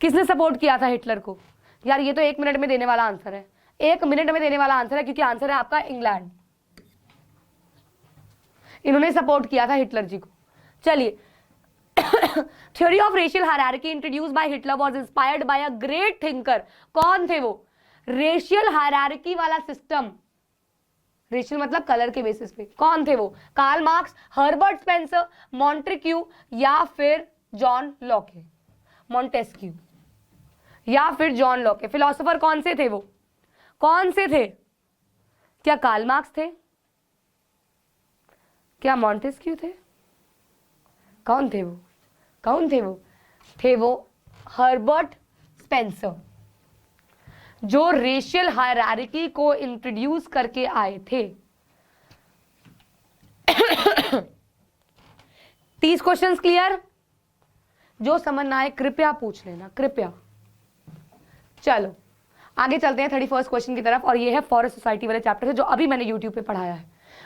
किसने सपोर्ट किया था हिटलर को? यार ये तो 1 मिनट में देने वाला आंसर है, 1 मिनट में देने वाला आंसर है, क्योंकि आंसर है आपका इंग्लैंड। इन्होंने सपोर्ट किया था हिटलर जी को। चलिए, theory of racial hierarchy introduced by Hitler was inspired by a great thinker. कौन थे वो? रेशियल हायरार्की वाला सिस्टम, रेशियल मतलब कलर के बेसिस पे, कौन थे वो? Karl Marx, Herbert Spencer, Montesquieu या फिर जॉन लॉके? मॉन्टेस्क्यू या फिर जॉन लॉके। फिलोसोफर कौन से थे वो? कौन से थे? क्या कार्ल मार्क्स थे? क्या मॉन्टेस्क्यू थे? कौन थे वो? कौन थे वो? थे वो हर्बर्ट स्पेंसर, जो रेशियल हायरार्की को इंट्रोड्यूस करके आए थे। 30 क्वेश्चंस क्लियर? जो समझना है कृपया पूछ लेना, कृपया। चलो आगे चलते हैं 31st क्वेश्चन की तरफ, और ये है फॉरेस्ट सोसाइटी वाले चैप्टर से जो अभी मैंने यूट्यूब पे पढ़ाया है।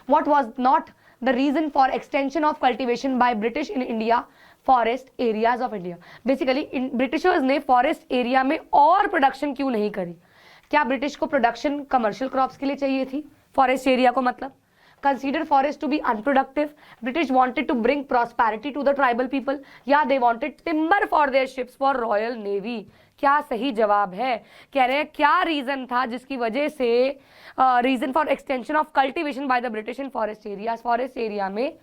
What was not the reason for extension of cultivation by British in India forest areas of India? Basically Britishers ने फॉरेस्ट एरिया में और प्रोडक्शन क्यों नहीं करी? क्या ब्रिटिश को प्रोडक्शन कमर्शियल क्रॉप्स के लिए चाहिए थी? फॉरेस्ट एरिया को मतलब consider forest to be unproductive. British wanted to bring prosperity to the tribal people. Yeah, they wanted timber for their ships for Royal Navy. क्या सही जवाब है? कह रहे हैं क्या रीजन था जिसकी वजह से reason for extension of cultivation by the British in forest area? Forest area में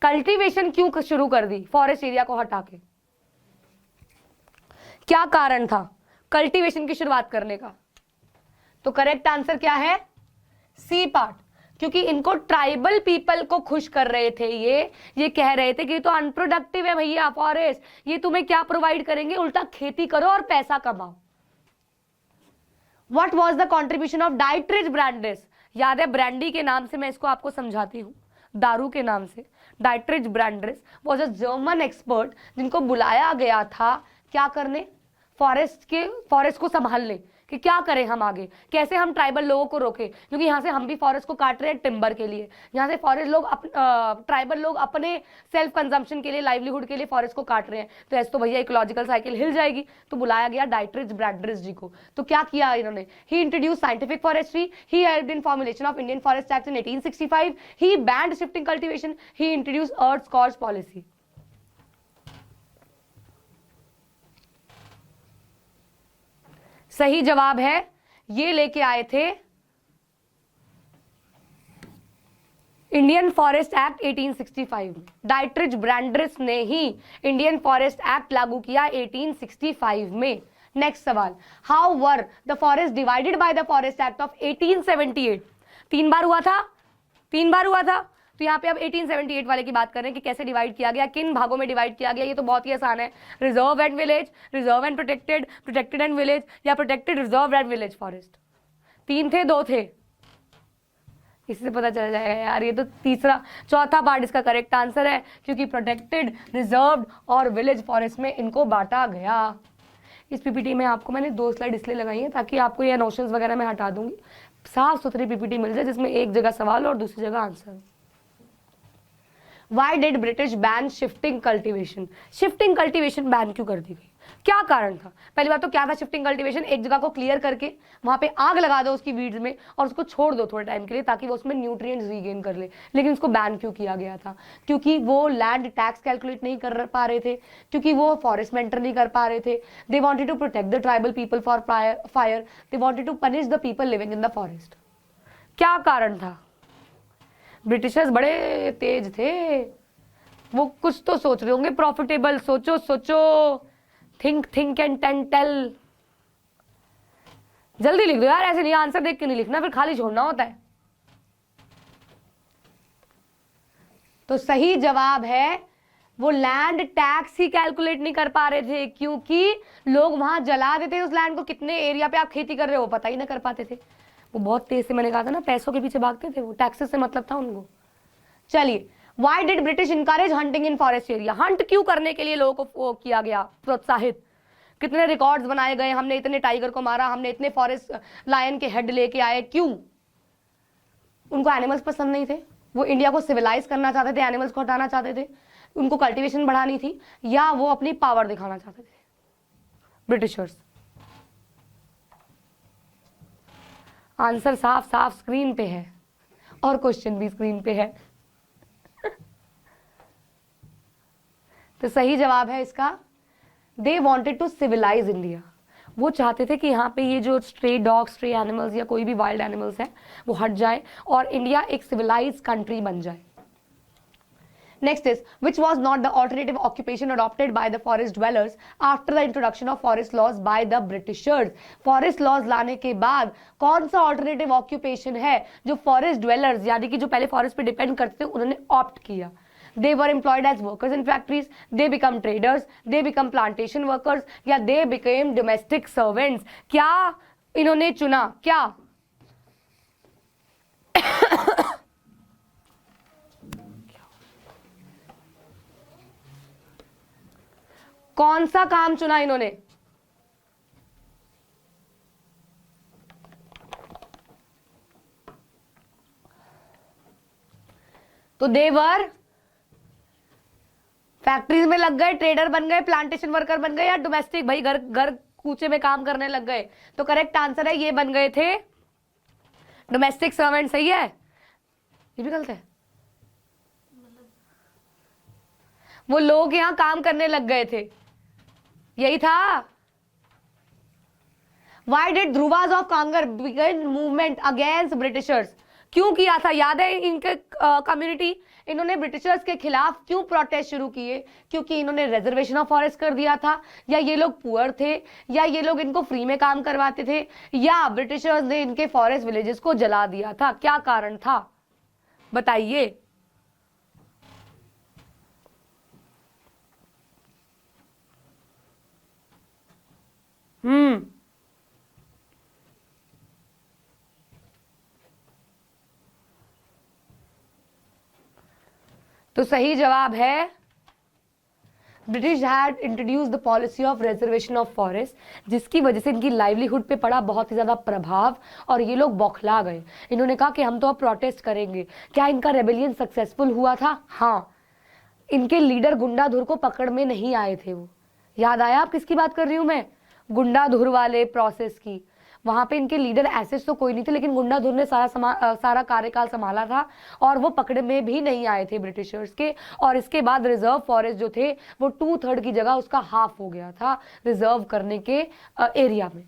कल्टीवेशन क्यों शुरू कर दी फॉरेस्ट एरिया को हटा के? क्या कारण था कल्टीवेशन की शुरुआत करने का? तो करेक्ट आंसर क्या है? C part. क्योंकि इनको ट्राइबल पीपल को खुश कर रहे थे, ये कह रहे थे कि तो अनप्रोडक्टिव है भैया फॉरेस्ट, ये तुम्हें क्या प्रोवाइड करेंगे, उल्टा खेती करो और पैसा कमाओ। What was the contribution of Dietrich Brandis? याद है ब्रांडी के नाम से, मैं इसको आपको समझाती हूँ, दारू के नाम से। Dietrich Brandis was a German expert जिनको बुलाया गया था क्या करने? फॉरेस्ट को संभालने, कि क्या करें हम आगे, कैसे हम ट्राइबल लोगों को रोके, क्योंकि यहाँ से हम भी फॉरेस्ट को काट रहे हैं टिम्बर के लिए। यहाँ से फॉरेस्ट लोग ट्राइबल लोग अपने सेल्फ कंजम्पशन के लिए, लाइवलीहुड के लिए फॉरेस्ट को काट रहे हैं, तो ऐसे तो भैया इकोलॉजिकल साइकिल हिल जाएगी। तो बुलाया गया डाइट्रिच ब्रैंडिस जी को। तो क्या किया इन्होंने? He introduce scientific forestry, he helped in formulation of Indian forest act in 1865, he banned shifting cultivation, he introduce earth scorch policy. सही जवाब है, ये लेके आए थे इंडियन फॉरेस्ट एक्ट 1865 में। डाइट्रिच ब्रैंडिस ने ही इंडियन फॉरेस्ट एक्ट लागू किया 1865 में। नेक्स्ट सवाल, how were the forest divided by the forest act of 1878? 3 बार हुआ था, 3 बार हुआ था। तो यहाँ पे अब 1878 वाले की बात करें कि कैसे डिवाइड किया गया, किन भागों में डिवाइड किया गया। ये तो बहुत ही आसान है, reserve and village, reserve and protected, protected and village, या protected, reserve and village forest. 3 थे, 2 थे, इससे पता चल जाएगा यार। ये तो चौथा पार्ट इसका करेक्ट आंसर है, क्योंकि प्रोटेक्टेड, रिजर्व्ड और विलेज फॉरेस्ट में इनको बांटा गया। इस पीपीटी में आपको मैंने 2 स्लाइड इसलिए लगाई है ताकि आपको ये नोशंस वगैरह मैं हटा दूंगी, साफ सुथरी पीपीटी मिल जाए जिसमें एक जगह सवाल और दूसरी जगह answer. Why did British ban shifting cultivation? Shifting cultivation ban क्यों कर दी गई? क्या कारण था? पहली बात तो क्या था शिफ्टिंग कल्टीवेशन? एक जगह को क्लियर करके वहां पे आग लगा दो उसकी वीड्स में और उसको छोड़ दो थोड़े टाइम के लिए ताकि वो उसमें न्यूट्रिएंट्स रीगेन कर ले। लेकिन उसको बैन क्यों किया गया था? क्योंकि वो लैंड टैक्स कैलकुलेट नहीं कर पा रहे थे, क्योंकि वो फॉरेस्ट मेंटेन नहीं कर पा रहे थे। They wanted to protect the tribal people for fire, they wanted to punish the people living in the forest. क्या कारण था? ब्रिटिशर्स बड़े तेज थे, वो कुछ तो सोच रहे होंगे, प्रॉफिटेबल। सोचो सोचो, थिंक एंड टेल। जल्दी लिख दो यार, ऐसे नहीं आंसर देख के नहीं लिखना, फिर खाली छोड़ना होता है। तो सही जवाब है वो लैंड टैक्स ही कैलकुलेट नहीं कर पा रहे थे, क्योंकि लोग वहां जला देते हैं उस लैंड को। कितने एरिया पे आप खेती कर रहे हो पता ही ना कर पाते थे। वो बहुत तेज से, मैंने कहा था ना, पैसों के पीछे भागते थे वो, टैक्सेस से मतलब था उनको। चलिए, why did British encourage hunting in forest area? Hunt क्यों करने के लिए लोगों को किया गया प्रोत्साहित? कितने रिकॉर्ड्स बनाए गए, हमने इतने टाइगर को मारा, हमने इतने फॉरेस्ट लायन के हेड लेके आए, क्यों? उनको एनिमल्स पसंद नहीं थे, वो इंडिया को सिविलाइज करना चाहते थे, एनिमल्स को हटाना चाहते थे, उनको कल्टीवेशन बढ़ानी थी, या वो अपनी पावर दिखाना चाहते थे ब्रिटिशर्स? आंसर साफ साफ स्क्रीन पे है और क्वेश्चन भी स्क्रीन पे है। तो सही जवाब है इसका, they wanted to civilise India. वो चाहते थे कि यहाँ पे ये जो स्ट्रे डॉग्स, स्ट्रे एनिमल्स या कोई भी वाइल्ड एनिमल्स है वो हट जाए और इंडिया एक सिविलाइज कंट्री बन जाए। Next is, which was not the alternative occupation adopted by the forest dwellers after the introduction of forest laws by the Britishers? Forest laws लाने के बाद कौन सा alternative occupation है जो forest dwellers यानी कि जो पहले forest पे depend करते थे उन्होंने opt किया? They were employed as workers in factories, they become traders, they become plantation workers, या they became domestic servants? क्या इन्होंने चुना? क्या? कौन सा काम चुना इन्होंने? तो देवर फैक्ट्रीज में लग गए, ट्रेडर बन गए, प्लांटेशन वर्कर बन गए, या डोमेस्टिक, भाई घर घर कूचे में काम करने लग गए? तो करेक्ट आंसर है ये बन गए थे डोमेस्टिक सर्वेंट। सही है, ये भी गलत है। वो लोग यहां काम करने लग गए थे, यही था। Why did Dhruvas of Kangar begin movement against Britishers? क्यों किया था? याद है इनके कम्युनिटी, इन्होंने ब्रिटिशर्स के खिलाफ क्यों प्रोटेस्ट शुरू किए? क्योंकि इन्होंने रिजर्वेशन ऑफ फॉरेस्ट कर दिया था, या ये लोग पुअर थे, या ये लोग इनको फ्री में काम करवाते थे, या ब्रिटिशर्स ने इनके फॉरेस्ट विलेजेस को जला दिया था? क्या कारण था बताइए? तो सही जवाब है British had introduce the policy of reservation of forest, जिसकी वजह से इनकी लाइवलीहुड पे पड़ा बहुत ही ज्यादा प्रभाव और ये लोग बौखला गए। इन्होंने कहा कि हम तो अब प्रोटेस्ट करेंगे। क्या इनका रेबेलियन सक्सेसफुल हुआ था? हाँ, इनके लीडर गुंडाधुर को पकड़ में नहीं आए थे। वो याद आया आप किसकी बात कर रही हूं मैं? गुंडाधुर वाले प्रोसेस की। वहां पे इनके लीडर ऐसे तो कोई नहीं थे, लेकिन गुंडाधुर ने सारा कार्यकाल संभाला था और वो पकड़े में भी नहीं आए थे ब्रिटिशर्स के। और इसके बाद रिजर्व फॉरेस्ट जो थे वो 2/3 की जगह उसका हाफ हो गया था रिजर्व करने के एरिया में।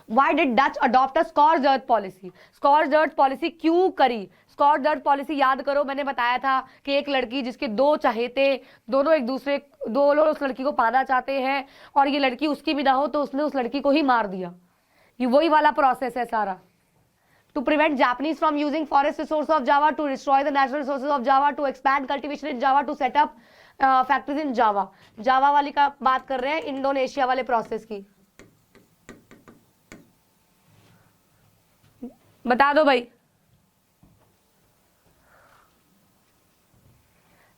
Why did Dutch adopt a scorched earth policy? Scorched earth policy क्यों करी? Scorched earth policy याद करो, मैंने बताया था कि एक लड़की जिसके दो चहेते, दोनों उस लड़की को पाना चाहते हैं और ये लड़की उसकी भी ना हो, तो उसने उस लड़की को ही मार दिया। ये वही वाला प्रोसेस है सारा। To prevent Japanese from using forest resource of Java, to destroy the natural resources of Java, to expand cultivation in Java, to set up factories in Java. जावा वाली का बात कर रहे हैं, इंडोनेशिया वाले प्रोसेस की। बता दो भाई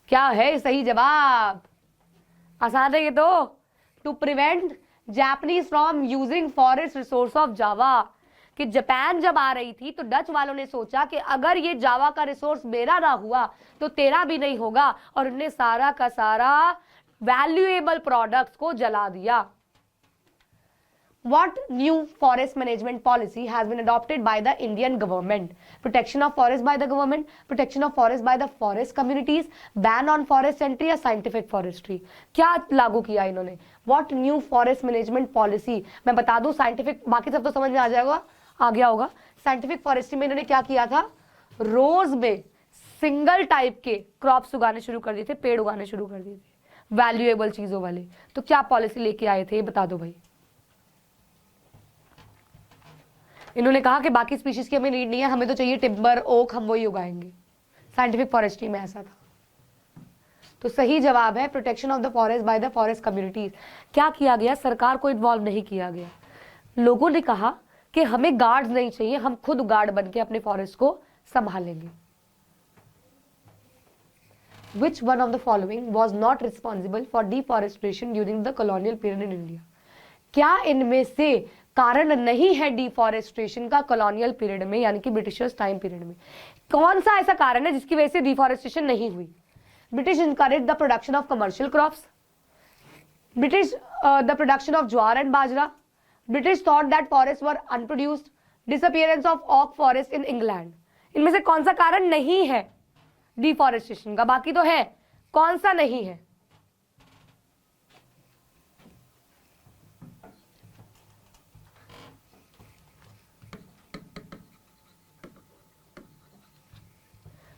क्या है सही जवाब? आसान है ये तो। To prevent Japanese from using forest resource of Java, कि जापान जब आ रही थी तो डच वालों ने सोचा कि अगर ये जावा का रिसोर्स मेरा ना हुआ तो तेरा भी नहीं होगा, और उन्हें सारा का सारा वैल्यूएबल प्रोडक्ट्स को जला दिया। What new forest management policy has been adopted by the Indian government? Protection of forest by the government, protection of forest by the forest communities, ban on forest entry या scientific forestry? क्या लागू किया इन्होंने? What new forest management policy? मैं बता दूं, scientific बाकी सब तो समझ में आ गया होगा। Scientific forestry में इन्होंने क्या किया था? रोज में सिंगल टाइप के क्रॉप्स उगाने शुरू कर दिए थे, पेड़ उगाने शुरू कर दिए थे वैल्यूएबल चीजों वाले। तो क्या पॉलिसी लेके आए थे ये बता दो भाई। इन्होंने कहा कि बाकी स्पीशीज की हमें नीड नहीं है, हमें तो चाहिए टिम्बर, ओक, हम वही उगाएंगे। साइंटिफिक फॉरेस्ट्री में ऐसा था। तो सही जवाब है protection of the forest by the forest communities. क्या किया गया, सरकार को इन्वॉल्व नहीं किया गया, लोगों ने कहा कि हमें गार्ड्स नहीं चाहिए, हम खुद गार्ड बन के अपने फॉरेस्ट को संभालेंगे। Which one of the following was not responsible for deforestation during the colonial period in India? क्या इनमें से कारण नहीं है डिफॉरेस्टेशन का कॉलोनियल पीरियड में, यानी कि ब्रिटिशर्स टाइम पीरियड में? कौन सा ऐसा कारण है जिसकी वजह से डिफॉरेस्टेशन नहीं हुई? British encouraged the production of commercial crops, British the production of jowar and bajra, British thought that forests were unproduced, disappearance of oak forest in England। इनमें से कौन सा कारण नहीं है डिफॉरेस्टेशन का? बाकी तो है, कौन सा नहीं है?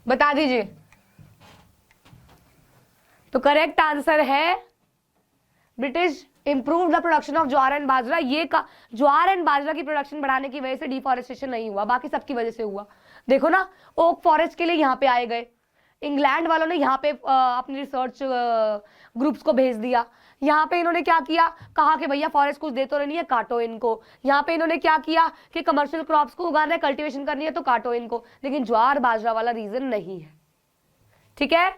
बता दीजिए। तो करेक्ट आंसर है British improve the production of jowar and bajra. ये का ज्वार एंड बाजरा की प्रोडक्शन बढ़ाने की वजह से डिफॉरेस्टेशन नहीं हुआ, बाकी सबकी वजह से हुआ। देखो ना, ओक फॉरेस्ट के लिए यहाँ पे आए गए, इंग्लैंड वालों ने यहाँ पे अपनी रिसर्च ग्रुप्स को भेज दिया। यहाँ पे इन्होंने क्या किया, कहा कि भैया फॉरेस्ट कुछ दे तो नहीं है, काटो इनको। यहाँ पे इन्होंने क्या किया कि कमर्शियल क्रॉप्स को उगाना है, कल्टीवेशन करनी है, तो काटो इनको। लेकिन ज्वार बाजरा वाला रीजन नहीं है। ठीक है,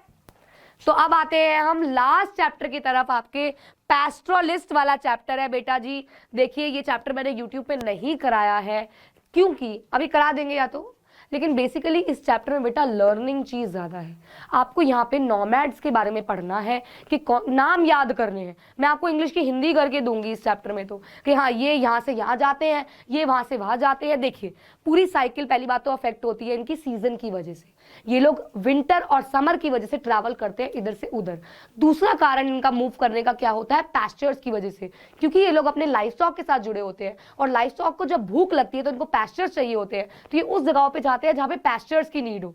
तो अब आते हैं हम लास्ट चैप्टर की तरफ। आपके पैस्ट्रोलिस्ट वाला चैप्टर है बेटा जी। देखिए, ये चैप्टर मैंने यूट्यूब पे नहीं कराया है, क्योंकि अभी करा देंगे या तो, लेकिन बेसिकली इस चैप्टर में बेटा लर्निंग चीज ज्यादा है। आपको यहाँ पे नोमैड्स के बारे में पढ़ना है कि नाम याद करने हैं। मैं आपको इंग्लिश की हिंदी करके दूंगी इस चैप्टर में, तो कि हाँ ये यहाँ से यहाँ जाते हैं, ये वहां से वहां जाते हैं। देखिए, पूरी साइकिल पहली बात तो अफेक्ट होती है इनकी सीजन की वजह से। ये लोग विंटर और समर की वजह से ट्रैवल करते हैं इधर से उधर। दूसरा कारण इनका मूव करने का क्या होता है, पैस्चर्स की वजह से, क्योंकि ये लोग अपने लाइफ स्टॉक के साथ जुड़े होते हैं, और लाइफ स्टॉक को जब भूख लगती है तो इनको पैस्चर्स चाहिए होते हैं। तो ये उस जगहों पे जाते हैं जहाँ पे पैस्चर्स की नीड हो,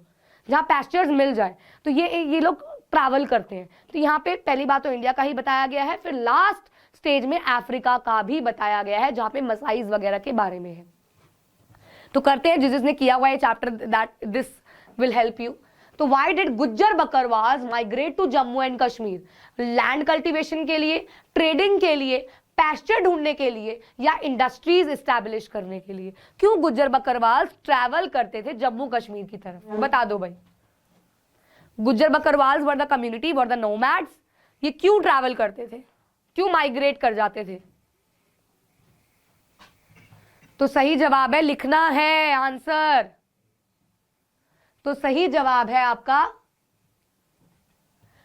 जहाँ पैस्चर्स मिल जाए, तो ये लोग ट्रैवल करते हैं। तो यहाँ पे पहली बात तो इंडिया का ही बताया गया है, फिर लास्ट स्टेज में अफ्रीका का भी बताया गया है, जहाँ पे मसाइज वगैरह के बारे में है। तो करते हैं जिसने किया हुआ है chapter, that this will help you। तो why did Gujjar Bakarwal migrate to Jammu and Kashmir? Land cultivation के लिए, ट्रेडिंग के लिए, पैस्चर ढूंढने के लिए, या इंडस्ट्रीज एस्टैब्लिश करने के लिए? क्यों गुज्जर बकरवाल ट्रैवल करते थे जम्मू कश्मीर की तरफ? बता दो भाई। Gujjar Bakarwal were the community, were the nomads. ये क्यों ट्रैवल करते थे, क्यों माइग्रेट कर जाते थे? तो सही जवाब है, लिखना है आंसर। तो सही जवाब है आपका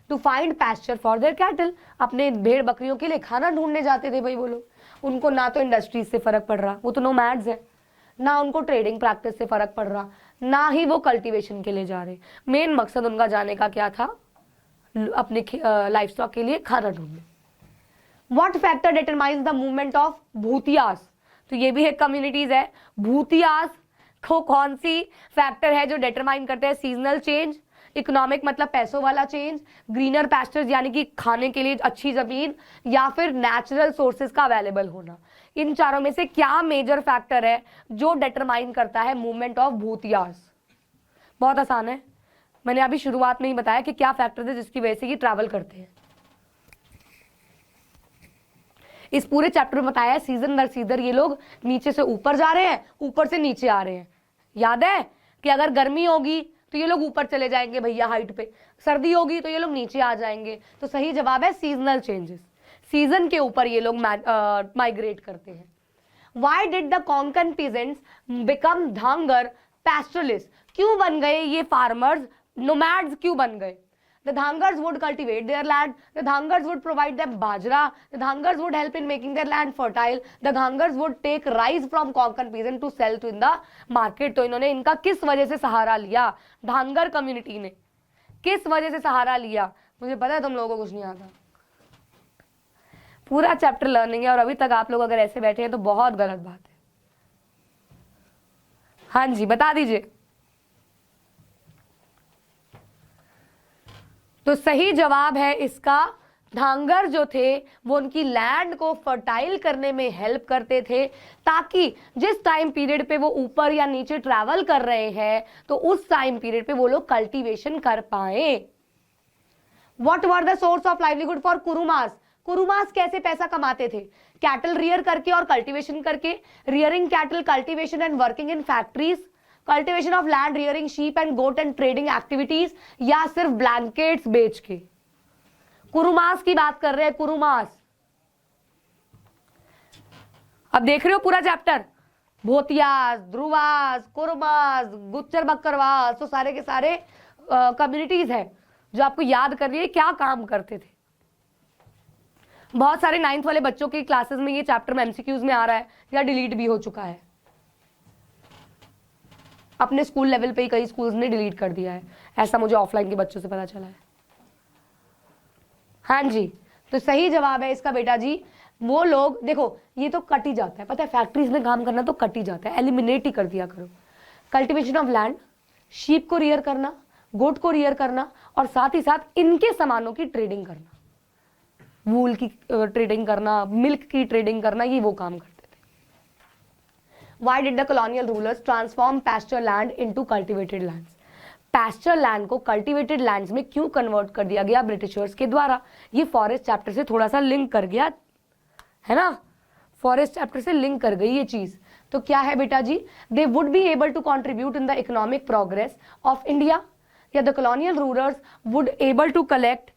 to find pasture for their cattle. अपने भेड़ बकरियों के लिए खाना ढूंढने जाते थे भाई वो लोग। उनको ना तो इंडस्ट्रीज से फर्क पड़ रहा, वो तो नोमैड्स है, ना उनको ट्रेडिंग प्रैक्टिस से फर्क पड़ रहा, ना ही वो कल्टीवेशन के लिए जा रहे। मेन मकसद उनका जाने का क्या था, अपने लाइफ स्टॉक के लिए खाना ढूंढने। What factor determines the movement of Bhotiyas? तो ये भी एक कम्युनिटीज है। भूतियास को कौन सी फैक्टर है जो डिटरमाइन करते हैं? सीजनल चेंज, इकोनॉमिक मतलब पैसों वाला चेंज, ग्रीनर पैस्चर्स यानी कि खाने के लिए अच्छी जमीन, या फिर नेचुरल सोर्सेज का अवेलेबल होना। इन चारों में से क्या मेजर फैक्टर है जो डिटरमाइन करता है मूवमेंट ऑफ भूतियास? बहुत आसान है, मैंने अभी शुरुआत में ही बताया कि क्या फैक्टर है जिसकी वजह से ये ट्रैवल करते हैं। इस पूरे चैप्टर में बताया है सीजन दर सीजन ये लोग नीचे से ऊपर जा रहे हैं, ऊपर से नीचे आ रहे हैं। याद है कि अगर गर्मी होगी तो ये लोग ऊपर चले जाएंगे भैया हाइट पे, सर्दी होगी तो ये लोग नीचे आ जाएंगे। तो सही जवाब है सीजनल चेंजेस, सीजन के ऊपर ये लोग माइग्रेट करते हैं। Why did the Konkan peasants become Dhangar pastoralist? क्यों बन गए ये फार्मर्स नोमैड्स, क्यों बन गए? The Dhangars would cultivate their land. The Dhangars would provide them bajra. The Dhangars would help in making their land fertile. The Dhangars would take rice from Konkan peasant to sell to in the market. तो इन्होंने इनका किस वजह से सहारा लिया? धांगर community ने किस वजह से सहारा लिया? मुझे पता है तुम लोगों को कुछ नहीं आता। पूरा चैप्टर लर्निंग है और अभी तक आप लोग अगर ऐसे बैठे हैं तो बहुत गलत बात है। हाँ जी, बता दीजिए। तो सही जवाब है इसका धांगर जो थे वो उनकी लैंड को फर्टाइल करने में हेल्प करते थे, ताकि जिस टाइम पीरियड पे वो ऊपर या नीचे ट्रैवल कर रहे हैं तो उस टाइम पीरियड पे वो लोग कल्टीवेशन कर पाए। What were the source of livelihood for Kurumas? Kurumas कैसे पैसा कमाते थे? कैटल रियर करके और कल्टीवेशन करके। Rearing cattle, cultivation and working in factories, cultivation of land, rearing sheep and goat and trading activities, या सिर्फ ब्लैंकेट्स बेच के। कुरुमास की बात कर रहे हैं, कुरुमास। अब देख रहे हो पूरा चैप्टर, भोतियास, ध्रुवास, कुरुमास, गुच्चर बक्करवास, तो सारे के सारे कम्युनिटीज हैं जो आपको याद करनी है क्या काम करते थे। बहुत सारे 9th वाले बच्चों की क्लासेस में ये चैप्टर में एमसीक्यूज में आ रहा है या डिलीट भी हो चुका है। अपने स्कूल लेवल पे ही कई स्कूल्स ने डिलीट कर दिया है, ऐसा मुझे ऑफलाइन के बच्चों से पता चला है। हाँ जी, तो सही जवाब है इसका बेटा जी। वो लोग देखो, ये तो कट ही जाता है, पता है फैक्ट्रीज में काम करना तो कट ही जाता है, एलिमिनेट ही कर दिया करो। कल्टीवेशन ऑफ लैंड, शीप को रियर करना, गोट को रियर करना, और साथ ही साथ इनके सामानों की ट्रेडिंग करना, वूल की ट्रेडिंग करना, मिल्क की ट्रेडिंग करना, ये वो काम करते थे। Why did the colonial rulers transform pasture land into cultivated lands? Pasture land को कल्टीवेटेड लैंड्स में क्यों कन्वर्ट कर दिया गया ब्रिटिशर्स के द्वारा? ये फॉरेस्ट चैप्टर से थोड़ा सा लिंक कर गया है ना, फॉरेस्ट चैप्टर से लिंक कर गई ये चीज। तो क्या है बेटा जी? They would be able to contribute in the economic progress of India, या the colonial rulers would able to collect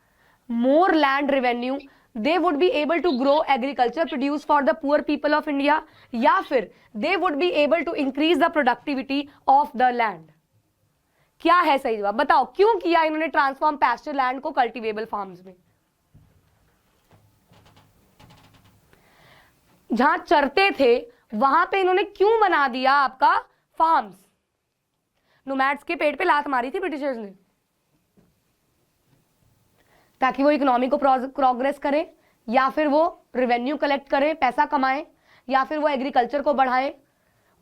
more land revenue, they would be able to grow agriculture produce for the poor people of India, या फिर they would be able to increase the productivity of the land। क्या है सही जवाब बताओ? क्यों किया इन्होंने ट्रांसफॉर्म पैस्चर लैंड को कल्टीवेबल फार्म्स में? जहां चरते थे वहां पे इन्होंने क्यों बना दिया आपका फार्म्स? नोमैड्स के पेट पे लात मारी थी ब्रिटिशर्स ने, ताकि वो इकोनॉमी को प्रोग्रेस करें, या फिर वो रेवेन्यू कलेक्ट करें, पैसा कमाएं, या फिर वो एग्रीकल्चर को बढ़ाएं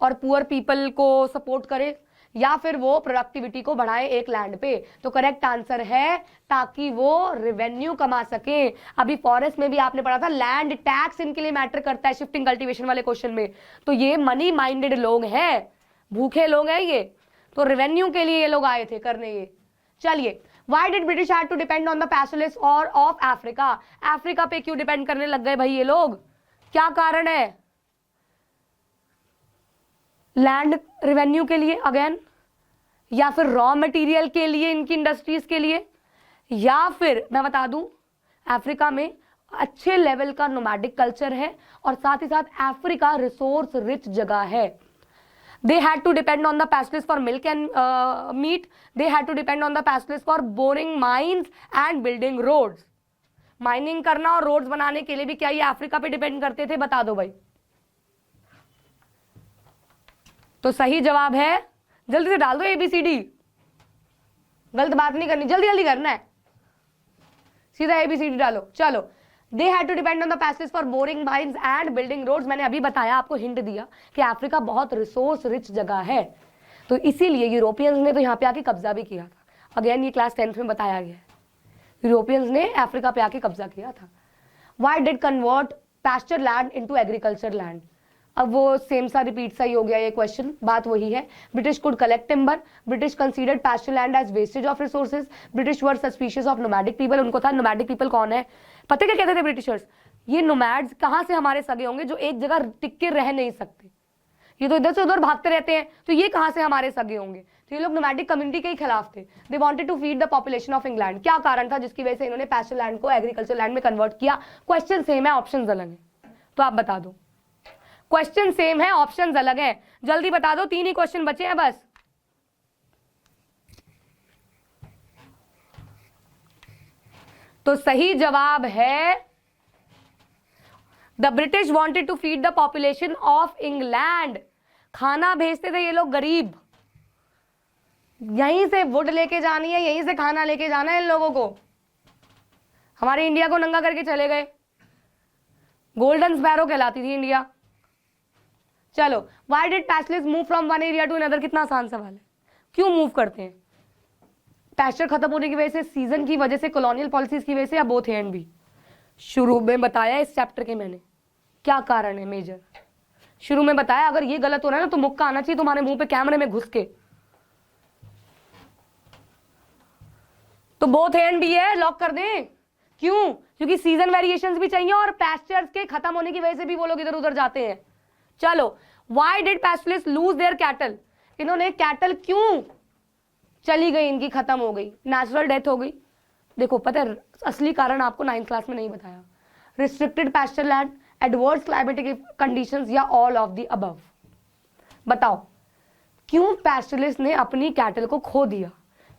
और पुअर पीपल को सपोर्ट करें, या फिर वो प्रोडक्टिविटी को बढ़ाएं एक लैंड पे। तो करेक्ट आंसर है ताकि वो रेवेन्यू कमा सके। अभी फॉरेस्ट में भी आपने पढ़ा था लैंड टैक्स इनके लिए मैटर करता है शिफ्टिंग कल्टीवेशन वाले क्वेश्चन में। तो ये मनी माइंडेड लोग हैं, भूखे लोग हैं ये, तो रेवेन्यू के लिए ये लोग आए थे करने ये। चलिए, Why did British had to depend on the pastoralists or of Africa? Africa पे क्यों डिपेंड करने लग गए भाई ये लोग? क्या कारण है? लैंड रेवेन्यू के लिए अगेन, या फिर रॉ मटेरियल के लिए इनकी इंडस्ट्रीज के लिए, या फिर मैं बता दूं अफ्रीका में अच्छे लेवल का नोमैडिक कल्चर है और साथ ही साथ अफ्रीका रिसोर्स रिच जगह है। They had to depend on the pastoralists for milk and meat. They had to depend on the pastoralists for boring mines and building roads. Mining करना और roads बनाने के लिए भी क्या ये अफ्रीका पे डिपेंड करते थे? बता दो भाई। तो सही जवाब है, जल्दी से डाल दो ABCD, गलत बात नहीं करनी, जल्दी जल्दी करना है, सीधा ABCD डालो। चलो, They had to depend on the pastoralists for boring mines and building roads। मैंने अभी बताया, आपको हिंट दिया कि अफ्रीका बहुत रिसोर्स रिच जगह है, तो इसीलिए यूरोपियंस ने तो यहाँ पे आके कब्जा भी किया था। अगेन ये क्लास 10th में बताया गया है, यूरोपियंस ने अफ्रीका पे आके कब्जा किया था। Why did convert pasture land into agriculture land? अब वो सेम सा रिपीट सा ही हो गया ये क्वेश्चन, बात वही है। British could collect timber, British considered pasture land as wastage of resources, British were suspicious of nomadic people. उनको था नोमैडिक पीपल कौन है, पता क्या कहते थे ब्रिटिशर्स? ये नोमैड्स कहां से हमारे सगे होंगे जो एक जगह टिक के रह नहीं सकते, ये तो इधर से उधर भागते रहते हैं, तो ये कहां से हमारे सगे होंगे? तो ये लोग नोमैडिक कम्युनिटी के ही खिलाफ थे। They wanted to feed the population of England. क्या कारण था जिसकी वजह से इन्होंने पैस्चर लैंड को एग्रीकल्चर लैंड में कन्वर्ट किया? क्वेश्चन सेम है, ऑप्शंस अलग है, तो आप बता दो। क्वेश्चन सेम है, ऑप्शंस अलग है, जल्दी बता दो, 3 ही क्वेश्चन बचे हैं बस। तो सही जवाब है the British wanted to feed the population of England. खाना भेजते थे ये लोग गरीब, यहीं से वुड लेके जानी है, यहीं से खाना लेके जाना है इन लोगों को। हमारे इंडिया को नंगा करके चले गए, गोल्डन स्पैरो कहलाती थी इंडिया। चलो, why did pastoralist move from one area to another? कितना आसान सवाल है, क्यों मूव करते हैं? पैस्चर खत्म होने की वजह से, सीजन की वजह से, कॉलोनियल पॉलिसीज की वजह से, या बोथ ए एंड बी? शुरू में बताया इस चैप्टर के मैंने क्या कारण है मेजर, शुरू में बताया। अगर ये गलत हो रहा है ना तो मुक्का आना चाहिए तुम्हारे मुंह पे कैमरे में घुस के। तो बोथ एंड बी है, लॉक कर दें। क्यों? क्योंकि सीजन वेरिएशंस भी चाहिए और पैस्चर्स के खत्म होने की वजह से भी वो लोग इधर उधर जाते हैं। चलो, why did pastoralist lose their cattle, इन्होंने कैटल क्यों चली गई, इनकी खत्म हो गई, नेचुरल डेथ हो गई। देखो पता है असली कारण आपको 9th क्लास में नहीं बताया। Restricted pasture land, adverse climatic conditions या ऑल ऑफ द अबव। बताओ क्यों पैस्टुलिस्ट ने अपनी कैटल को खो दिया,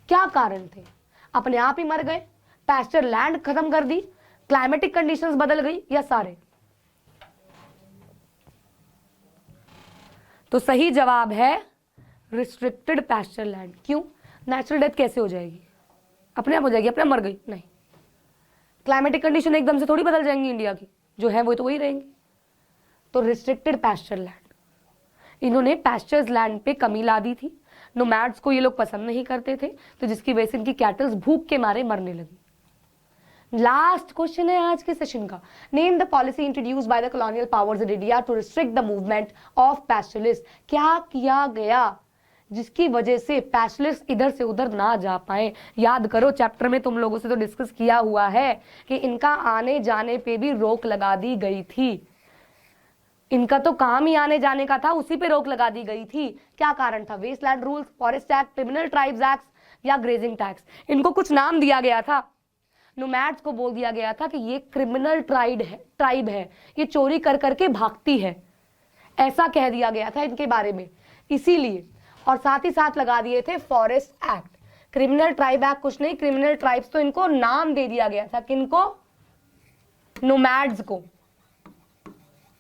क्या कारण थे? अपने आप ही मर गए, पैस्चर लैंड खत्म कर दी, क्लाइमेटिक कंडीशंस बदल गई, या सारे? तो सही जवाब है रिस्ट्रिक्टेड पैस्चर लैंड। क्यों? नेचुरल डेथ कैसे हो जाएगी? अपने आप हो जाएगी, अपने आप मर गई? नहीं, क्लाइमेटिक कंडीशन एकदम से थोड़ी बदल जाएंगी इंडिया की, जो है वो तो वही रहेंगी। तो रिस्ट्रिक्टेड पैस्चर लैंड, इन्होंने पैस्चर्स लैंड पे कमी ला दी थी। नोमैड्स को ये लोग पसंद नहीं करते थे, तो जिसकी वजह से इनकी कैटल्स भूख के मारे मरने लगी। लास्ट क्वेश्चन है आज के सेशन का। Name the policy introduced by the colonial powers in India to restrict the movement of pastoralist. क्या किया गया जिसकी वजह से पैस्टुलिस्ट इधर से उधर ना जा पाए? याद करो, चैप्टर में तुम लोगों से तो डिस्कस किया हुआ है कि इनका आने जाने पे भी रोक लगा दी गई थी। इनका तो काम ही आने जाने का था, उसी पे रोक लगा दी गई थी। क्या कारण था? Wasteland rules, forest act, criminal tribes act या ग्रेजिंग टैक्स? इनको कुछ नाम दिया गया था। नोमैड्स को बोल दिया गया था कि ये क्रिमिनल ट्राइब है, ये चोरी कर करके भागती है, ऐसा कह दिया गया था इनके बारे में, इसीलिए। और साथ ही साथ लगा दिए थे forest act. Criminal tribe act कुछ नहीं, क्रिमिनल ट्राइब्स तो इनको नाम दे दिया गया था। किनको? नोमैड्स को।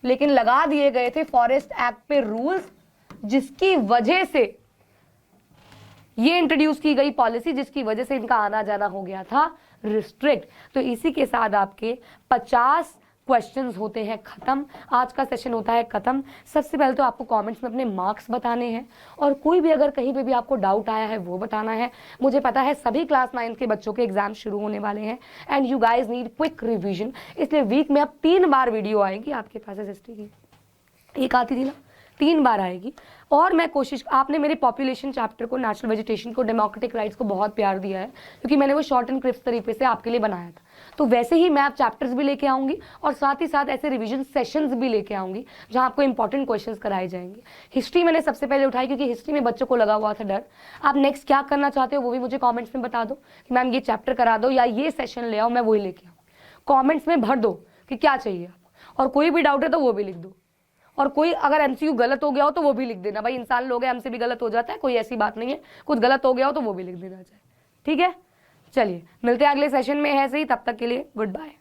लेकिन लगा दिए गए थे फॉरेस्ट एक्ट पे रूल्स, जिसकी वजह से ये इंट्रोड्यूस की गई पॉलिसी, जिसकी वजह से इनका आना जाना हो गया था रिस्ट्रिक्ट। तो इसी के साथ आपके 50 क्वेश्चंस होते हैं खत्म। आज का सेशन होता है खत्म। सबसे पहले तो आपको कमेंट्स में अपने मार्क्स बताने हैं, और कोई भी अगर कहीं पे भी आपको डाउट आया है वो बताना है। मुझे पता है सभी क्लास 9 के बच्चों के एग्जाम शुरू होने वाले हैं and you guys need quick revision, इसलिए वीक में अब 3 बार वीडियो आएगी आपके पास हिस्ट्री की। एक आती थी ना, 3 बार आएगी। और मैं कोशिश, आपने मेरे पॉपुलेशन चैप्टर को, नेचुरल वेजिटेशन को, डेमोक्रेटिक राइट्स को बहुत प्यार दिया है, क्योंकि मैंने वो शॉर्ट एंड क्रिस्प तरीके से आपके लिए बनाया था। तो वैसे ही मैं आप चैप्टर्स भी लेके आऊंगी और साथ ही साथ ऐसे रिवीजन सेशंस भी लेके आऊंगी जहां आपको इंपॉर्टेंट क्वेश्चंस कराए जाएंगे। हिस्ट्री मैंने सबसे पहले उठाई क्योंकि हिस्ट्री में बच्चों को लगा हुआ था डर। आप नेक्स्ट क्या करना चाहते हो वो भी मुझे कॉमेंट्स में बता दो कि मैम ये चैप्टर करा दो या ये सेशन ले आओ, मैं वही लेके आऊँ। कॉमेंट्स में भर दो कि क्या चाहिए आपको, और कोई भी डाउट है तो वो भी लिख दो। और कोई अगर एमसीक्यू गलत हो गया हो तो वो भी लिख देना। भाई इंसान लोग हैं, हमसे भी गलत हो जाता है, कोई ऐसी बात नहीं है। कुछ गलत हो गया हो तो वो भी लिख देना चाहिए। ठीक है, चलिए मिलते हैं अगले सेशन में ऐसे ही। तब तक के लिए गुड बाय।